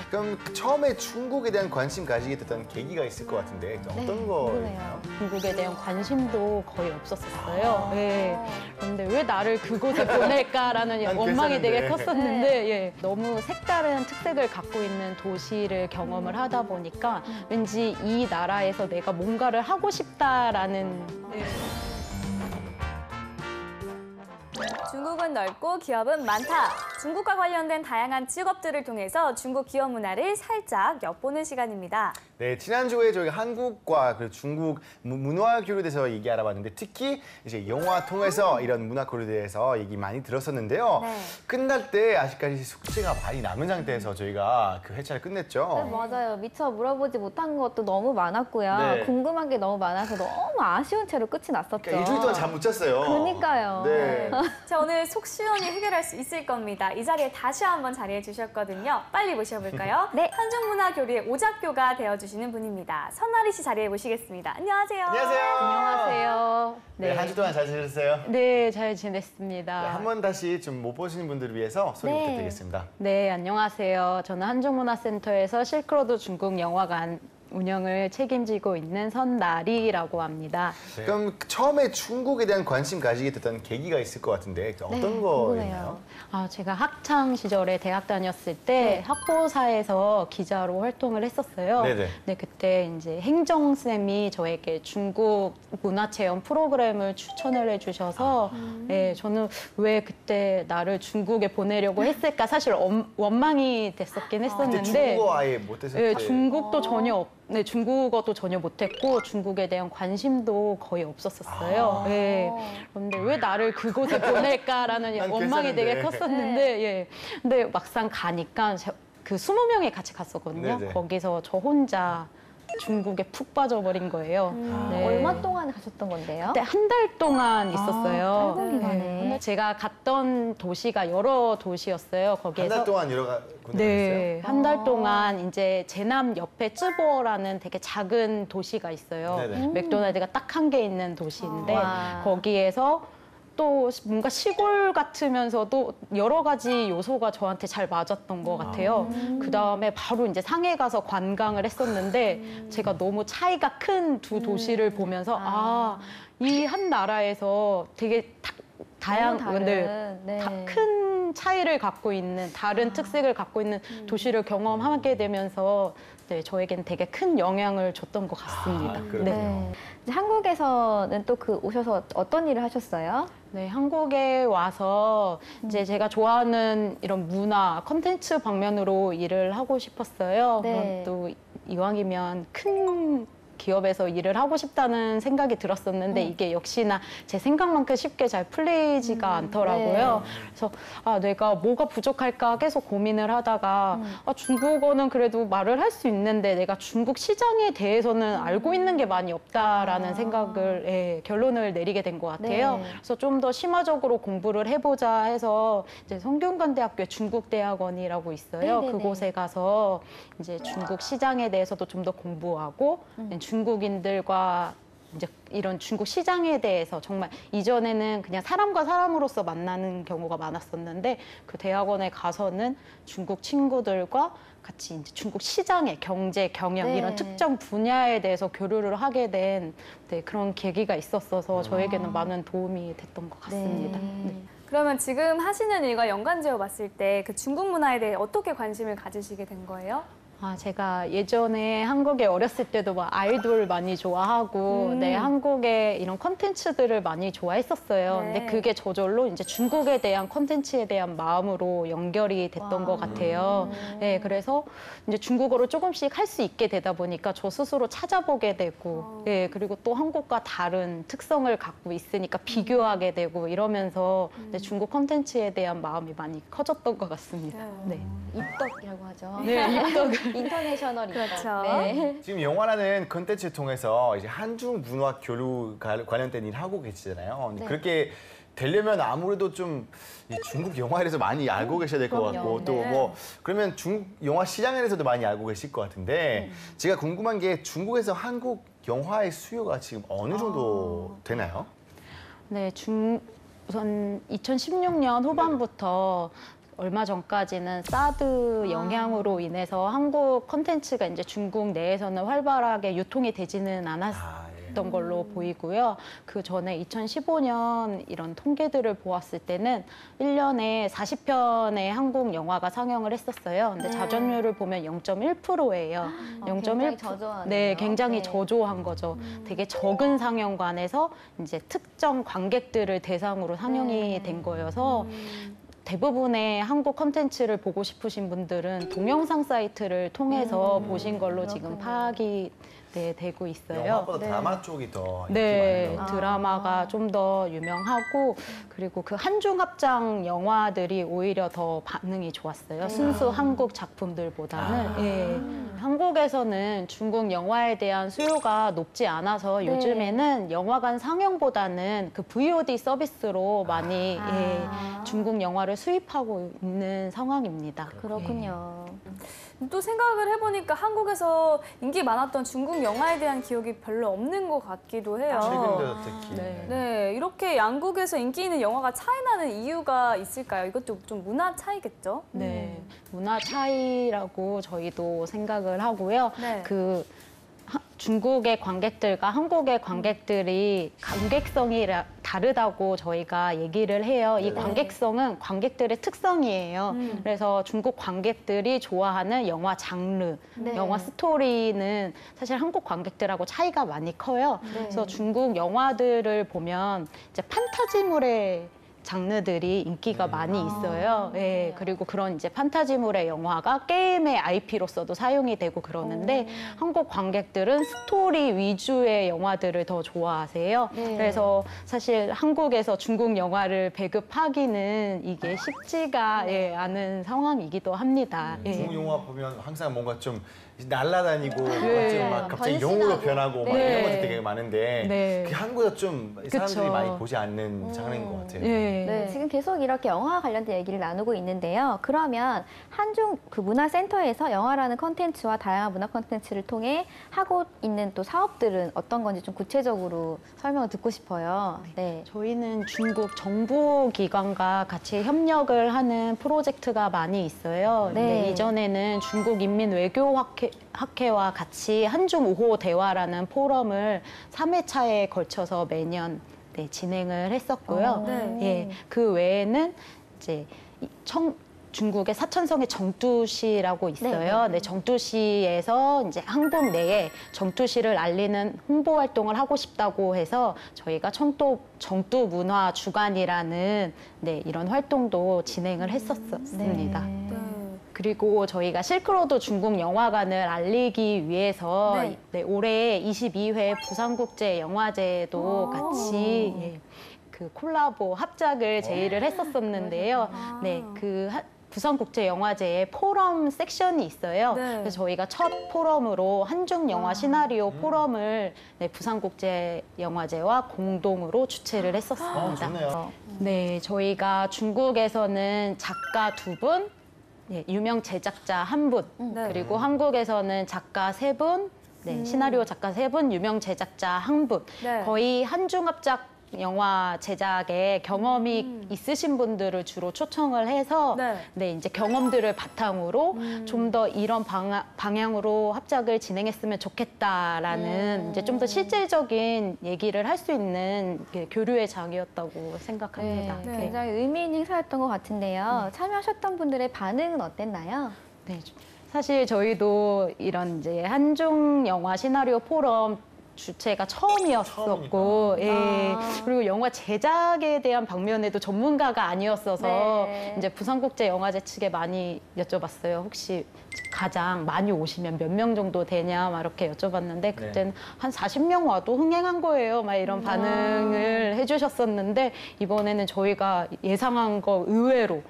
그럼 처음에 중국에 대한 관심 가지게 됐던 계기가 있을 것 같은데 어떤 거예요? 중국에 대한 관심도 거의 없었어요. 그런데 왜 나를 그곳에 보낼까라는 난 원망이 되게 괜찮은데. 컸었는데 너무 색다른 특색을 갖고 있는 도시를 경험을 하다 보니까 왠지 이 나라에서 내가 뭔가를 하고 싶다라는 중국은 넓고 기업은 많다. 중국과 관련된 다양한 직업들을 통해서 중국 기업 문화를 살짝 엿보는 시간입니다. 네, 지난주에 저희 한국과 그 중국 문화 교류에 대해서 얘기 알아봤는데 특히 이제 영화 통해서 이런 문화 교류에 대해서 얘기 많이 들었었는데요. 네. 끝날 때 아직까지 숙제가 많이 남은 상태에서 저희가 그 회차를 끝냈죠. 네, 맞아요. 미처 물어보지 못한 것도 너무 많았고요. 네. 궁금한 게 너무 많아서 너무 아쉬운 채로 끝이 났었죠. 그러니까 일주일 동안 잠 못 잤어요. 그러니까요. 네. 자, 오늘 속 시원히 해결할 수 있을 겁니다. 이 자리에 다시 한번 자리해 주셨거든요. 빨리 모셔볼까요? 네. 한중문화교류의 오작교가 되어주시는 분입니다. 선나리 씨 자리에 모시겠습니다. 안녕하세요. 안녕하세요. 안녕하세요. 네, 한 주 동안 잘 지내셨어요? 네, 잘 지냈습니다. 네, 한 번 다시 좀 못 보시는 분들을 위해서 소개 네. 부탁드리겠습니다. 네, 안녕하세요. 저는 한중문화센터에서 실크로드 중국 영화관 운영을 책임지고 있는 선나리라고 합니다. 네. 그럼 처음에 중국에 대한 관심 가지게 됐던 계기가 있을 것 같은데 어떤 거였나요? 궁금해요. 제가 학창 시절에 대학 다녔을 때 학보사에서 기자로 활동을 했었어요. 네네. 네, 그때 이제 행정쌤이 저에게 중국 문화체험 프로그램을 추천을 해주셔서 네, 저는 왜 그때 나를 중국에 보내려고 했을까 사실 원망이 됐었긴 그때 했었는데 중국어 아예 못했을 네, 때. 중국도 네, 중국어도 전혀 못했고 중국에 대한 관심도 거의 없었어요. 네. 그런데 왜 나를 그곳에 보낼까라는 난 원망이 되게 괜찮은데. 컸었는데, 근데 막상 가니까 그 20명이 같이 갔었거든요. 네네. 거기서 저 혼자 중국에 푹 빠져버린 거예요. 네. 얼마 동안 가셨던 건데요? 그때 한 달 동안 있었어요. 짧은 기간에. 근데 제가 갔던 도시가 여러 도시였어요. 한 거기에서 달 동안 군데 갔어요? 네, 한 달 동안 이제 제남 옆에 쯔보라는 되게 작은 도시가 있어요. 네네. 맥도날드가 딱 한 개 있는 도시인데 와. 거기에서 또 뭔가 시골 같으면서도 여러 가지 요소가 저한테 잘 맞았던 것 같아요. 그 다음에 바로 이제 상해 가서 관광을 했었는데 제가 너무 차이가 큰 두 도시를 보면서 이 한 나라에서 되게 다양한 너무 다른, 네. 큰 차이를 갖고 있는 다른 특색을 갖고 있는 도시를 경험하게 되면서 네, 저에겐 되게 큰 영향을 줬던 것 같습니다. 그렇군요. 네. 이제 한국에서는 또 오셔서 어떤 일을 하셨어요? 네, 한국에 와서 이제 제가 좋아하는 이런 문화, 콘텐츠 방면으로 일을 하고 싶었어요. 네. 또 이왕이면 큰 기업에서 일을 하고 싶다는 생각이 들었었는데 이게 역시나 제 생각만큼 쉽게 잘 풀리지가 않더라고요. 그래서 내가 뭐가 부족할까 계속 고민을 하다가 중국어는 그래도 말을 할 수 있는데 내가 중국 시장에 대해서는 알고 있는 게 많이 없다라는 생각을 결론을 내리게 된 것 같아요. 네. 그래서 좀 더 심화적으로 공부를 해보자 해서 이제 성균관대학교에 중국대학원이라고 있어요. 네네네. 그곳에 가서 이제 중국 시장에 대해서도 좀 더 공부하고 중국인들과 이제 이런 중국 시장에 대해서 정말 이전에는 그냥 사람과 사람으로서 만나는 경우가 많았었는데 그 대학원에 가서는 중국 친구들과 같이 이제 중국 시장의 경제, 경영 이런 특정 분야에 대해서 교류를 하게 된 그런 계기가 있었어서 저에게는 많은 도움이 됐던 것 같습니다. 네. 그러면 지금 하시는 일과 연관지어 봤을 때 그 중국 문화에 대해 어떻게 관심을 가지시게 된 거예요? 제가 예전에 한국에 어렸을 때도 막 아이돌 많이 좋아하고, 한국의 이런 콘텐츠들을 많이 좋아했었어요. 네. 근데 그게 저절로 이제 중국에 대한 콘텐츠에 대한 마음으로 연결이 됐던 것 같아요. 네, 그래서 이제 중국어를 조금씩 할 수 있게 되다 보니까 저 스스로 찾아보게 되고, 네, 그리고 또 한국과 다른 특성을 갖고 있으니까 비교하게 되고 이러면서 중국 콘텐츠에 대한 마음이 많이 커졌던 것 같습니다. 네. 입덕이라고 하죠. 네, 입덕. 인터내셔널 입덕. 그렇죠. 네. 지금 영화라는 컨텐츠를 통해서 이제 한중 문화 교류 관련된 일 하고 계시잖아요. 근데 그렇게 되려면 아무래도 좀 이 중국 영화에 대해서 많이 알고 계셔야 될 것 같고 또 뭐 그러면 중국 영화 시장에 대해서도 많이 알고 계실 것 같은데 제가 궁금한 게 중국에서 한국 영화의 수요가 지금 어느 정도 되나요? 네, 우선 2016년 후반부터 얼마 전까지는 사드 영향으로 인해서 한국 콘텐츠가 이제 중국 내에서는 활발하게 유통이 되지는 않았던 걸로 보이고요. 그 전에 2015년 이런 통계들을 보았을 때는 1년에 40편의 한국 영화가 상영을 했었어요. 근데 자전율을 보면 0.1%예요. 굉장히 저조하네요. 네, 굉장히 네. 저조한 거죠. 되게 적은 상영관에서 이제 특정 관객들을 대상으로 상영이 된 거여서 대부분의 한국 콘텐츠를 보고 싶으신 분들은 동영상 사이트를 통해서 보신 걸로 지금 파악이 되고 있어요. 영화보다 드라마 쪽이 더 인기 네, 많은 거. 드라마가 좀 더 유명하고 그리고 그 한중 합작 영화들이 오히려 더 반응이 좋았어요. 순수 한국 작품들보다는. 예. 한국에서는 중국 영화에 대한 수요가 높지 않아서 요즘에는 영화관 상영보다는 그 VOD 서비스로 많이 중국 영화를 수입하고 있는 상황입니다. 그렇군요. 또 생각을 해보니까 한국에서 인기 많았던 중국 영화에 대한 기억이 별로 없는 것 같기도 해요. 최근 들어 특히. 네, 이렇게 양국에서 인기 있는 영화가 차이 나는 이유가 있을까요? 이것도 좀 문화 차이겠죠? 네, 문화 차이라고 저희도 생각을 하고요. 네. 중국의 관객들과 한국의 관객들이 관객성이 다르다고 저희가 얘기를 해요. 이 관객성은 관객들의 특성이에요. 그래서 중국 관객들이 좋아하는 영화 장르, 영화 스토리는 사실 한국 관객들하고 차이가 많이 커요. 그래서 중국 영화들을 보면 이제 판타지물의 장르들이 인기가 많이 있어요. 예, 그리고 그런 이제 판타지물의 영화가 게임의 IP로서도 사용이 되고 그러는데 한국 관객들은 스토리 위주의 영화들을 더 좋아하세요. 그래서 사실 한국에서 중국 영화를 배급하기는 이게 쉽지가 않은 상황이기도 합니다. 중국 영화 보면 항상 뭔가 좀 날아다니고 막 갑자기 변신하고. 영으로 변하고 막 이런 것들 되게 많은데 그 한국에서 좀 사람들이 그쵸. 많이 보지 않는 장르인 것 같아요. 네, 지금 계속 이렇게 영화 관련된 얘기를 나누고 있는데요. 그러면 한중 그 문화센터에서 영화라는 컨텐츠와 다양한 문화 컨텐츠를 통해 하고 있는 또 사업들은 어떤 건지 좀 구체적으로 설명을 듣고 싶어요. 네. 저희는 중국 정부기관과 같이 협력을 하는 프로젝트가 많이 있어요. 근데 이전에는 중국 인민외교학회와 같이 한중 5호 대화라는 포럼을 3회차에 걸쳐서 매년 진행을 했었고요. 예, 그 외에는 이제 중국의 사천성의 정두시라고 있어요. 네, 정두시에서 이제 한국 내에 정두시를 알리는 홍보 활동을 하고 싶다고 해서 저희가 정두 문화 주간이라는 이런 활동도 진행을 했었습니다. 그리고 저희가 실크로드 중국 영화관을 알리기 위해서 네. 네, 올해 22회 부산국제영화제도 같이 그 콜라보 합작을 제의를 했었었는데요. 네, 그 부산국제영화제에 포럼 섹션이 있어요. 네. 그래서 저희가 첫 포럼으로 한중 영화 시나리오 포럼을 네, 부산국제영화제와 공동으로 주최를 했었습니다. 좋네요. 네, 저희가 중국에서는 작가 2분, 네, 유명 제작자 1분, 네. 그리고 한국에서는 작가 3분, 네, 시나리오 작가 3분, 유명 제작자 1분. 네. 거의 한중합작 영화 제작에 경험이 있으신 분들을 주로 초청을 해서 네. 네, 이제 경험들을 바탕으로 좀 더 이런 방향으로 합작을 진행했으면 좋겠다라는 이제 좀 더 실질적인 얘기를 할 수 있는 교류의 장이었다고 생각합니다. 네, 네. 굉장히 의미 있는 행사였던 것 같은데요. 참여하셨던 분들의 반응은 어땠나요? 네, 사실 저희도 이런 이제 한중 영화 시나리오 포럼 주체가 처음이었었고, 예. 그리고 영화 제작에 대한 방면에도 전문가가 아니었어서 네. 이제 부산국제영화제 측에 많이 여쭤봤어요. 혹시 가장 많이 오시면 몇 명 정도 되냐 막 이렇게 여쭤봤는데 그때는 한 40명 와도 흥행한 거예요. 막 이런 반응을 해주셨었는데 이번에는 저희가 예상한 거 의외로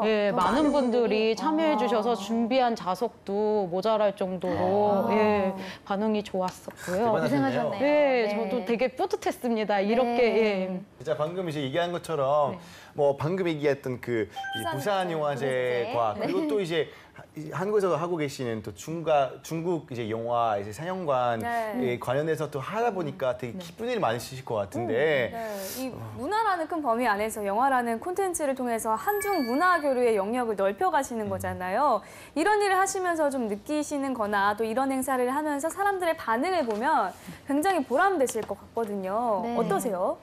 예, 많은 분들이 참여해 주셔서 준비한 좌석도 모자랄 정도로 예, 반응이 좋았었고요. 고생하셨네요. 예, 네. 저도 되게 뿌듯했습니다. 이렇게 예. 진짜 방금 이제 얘기한 것처럼 뭐 방금 얘기했던 그 부산 영화제과 그리고 또 이제 한국에서 하고 계시는 또 중국 이제 영화 이제 상영관 네. 관련해서 또 하다 보니까 되게 기쁜 일이 많으실 것 같은데 네, 이 문화라는 큰 범위 안에서 영화라는 콘텐츠를 통해서 한중 문화 교류의 영역을 넓혀 가시는 거잖아요. 이런 일을 하시면서 좀 느끼시는 거나 또 이런 행사를 하면서 사람들의 반응을 보면 굉장히 보람되실 것 같거든요. 네. 어떠세요?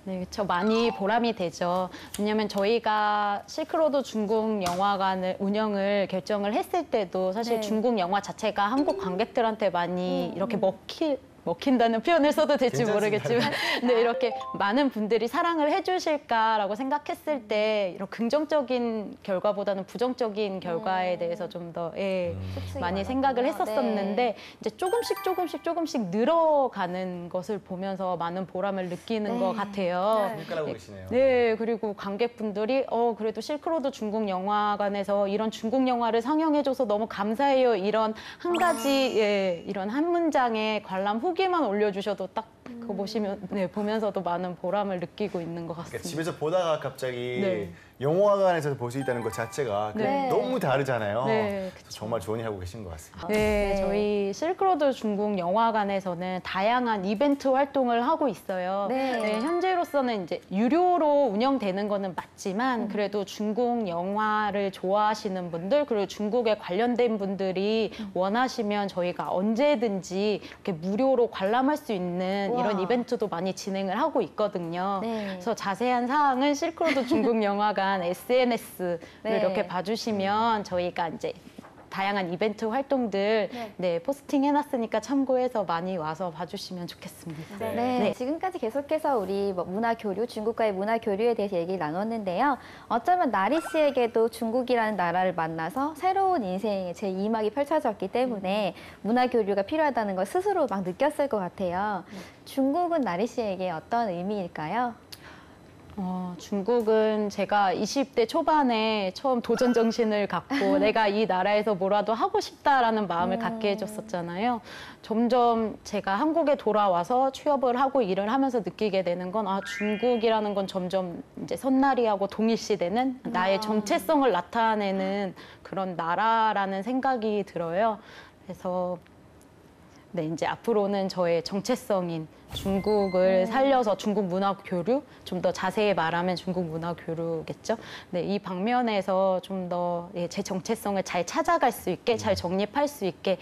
네, 그렇죠. 많이 보람이 되죠. 왜냐하면 저희가 실크로드 중국 영화관을 운영을 결정을 했을 때도 사실 네. 중국 영화 자체가 한국 관객들한테 많이 이렇게 먹힌다는 표현을 써도 될지 괜찮습니다. 모르겠지만 네, 이렇게 많은 분들이 사랑을 해주실까라고 생각했을 때 이런 긍정적인 결과보다는 부정적인 결과에 대해서 좀 더 많이 생각을 했었었는데 네. 이제 조금씩 늘어가는 것을 보면서 많은 보람을 느끼는 것 같아요. 손가락하고 계시네요. 네, 그리고 관객분들이 그래도 실크로드 중국 영화관에서 이런 중국 영화를 상영해줘서 너무 감사해요. 이런 한 가지 이런 한 문장의 관람 후기만 올려주셔도 딱 그거 보면서도 많은 보람을 느끼고 있는 것 그러니까 같습니다. 집에서 보다가 갑자기 네. 영화관에서 볼 수 있다는 것 자체가 네. 너무 다르잖아요. 네, 그래서 정말 좋은 일 하고 계신 것 같습니다. 네, 저희 실크로드 중국 영화관에서는 다양한 이벤트 활동을 하고 있어요. 네. 현재로서는 이제 유료로 운영되는 거는 맞지만 그래도 중국 영화를 좋아하시는 분들 그리고 중국에 관련된 분들이 원하시면 저희가 언제든지 이렇게 무료로 관람할 수 있는 이런 이벤트도 많이 진행을 하고 있거든요. 네. 그래서 자세한 사항은 실크로드 중국 영화관 SNS를 네. 이렇게 봐주시면 저희가 이제 다양한 이벤트 활동들 포스팅 해놨으니까 참고해서 많이 와서 봐주시면 좋겠습니다. 네, 지금까지 계속해서 우리 문화 교류, 중국과의 문화 교류에 대해서 얘기를 나눴는데요. 어쩌면 나리 씨에게도 중국이라는 나라를 만나서 새로운 인생의 제2막이 펼쳐졌기 때문에 문화 교류가 필요하다는 걸 스스로 막 느꼈을 것 같아요. 중국은 나리 씨에게 어떤 의미일까요? 중국은 제가 20대 초반에 처음 도전 정신을 갖고 내가 이 나라에서 뭐라도 하고 싶다라는 마음을 갖게 해줬었잖아요. 점점 제가 한국에 돌아와서 취업을 하고 일을 하면서 느끼게 되는 건 중국이라는 건 점점 이제 선나리하고 동일시되는 나의 정체성을 나타내는 그런 나라라는 생각이 들어요. 그래서 네, 이제 앞으로는 저의 정체성인 중국을 살려서 중국 문화 교류, 좀 더 자세히 말하면 중국 문화 교류겠죠. 네, 이 방면에서 좀 더 제 정체성을 잘 찾아갈 수 있게, 잘 정립할 수 있게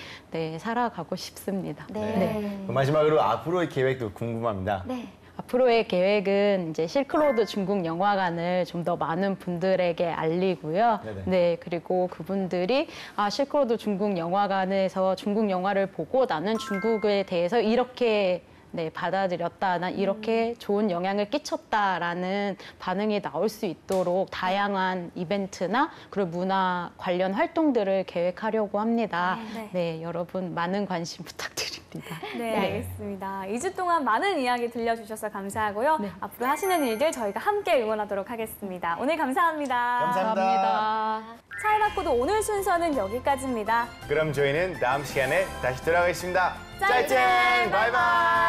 살아가고 싶습니다. 네. 마지막으로 앞으로의 계획도 궁금합니다. 네. 앞으로의 계획은 이제 실크로드 중국 영화관을 좀 더 많은 분들에게 알리고요. 네네. 네, 그리고 그분들이 실크로드 중국 영화관에서 중국 영화를 보고 나는 중국에 대해서 이렇게 네, 받아들였다. 난 이렇게 좋은 영향을 끼쳤다라는 반응이 나올 수 있도록 다양한 이벤트나 그리고 문화 관련 활동들을 계획하려고 합니다. 네. 네, 여러분 많은 관심 부탁드립니다. 네, 알겠습니다. 2주 동안 많은 이야기 들려주셔서 감사하고요. 네. 앞으로 하시는 일들 저희가 함께 응원하도록 하겠습니다. 오늘 감사합니다. 감사합니다. 차이나코도 오늘 순서는 여기까지입니다. 그럼 저희는 다음 시간에 다시 돌아가겠습니다. 짜이짠! 바이바이.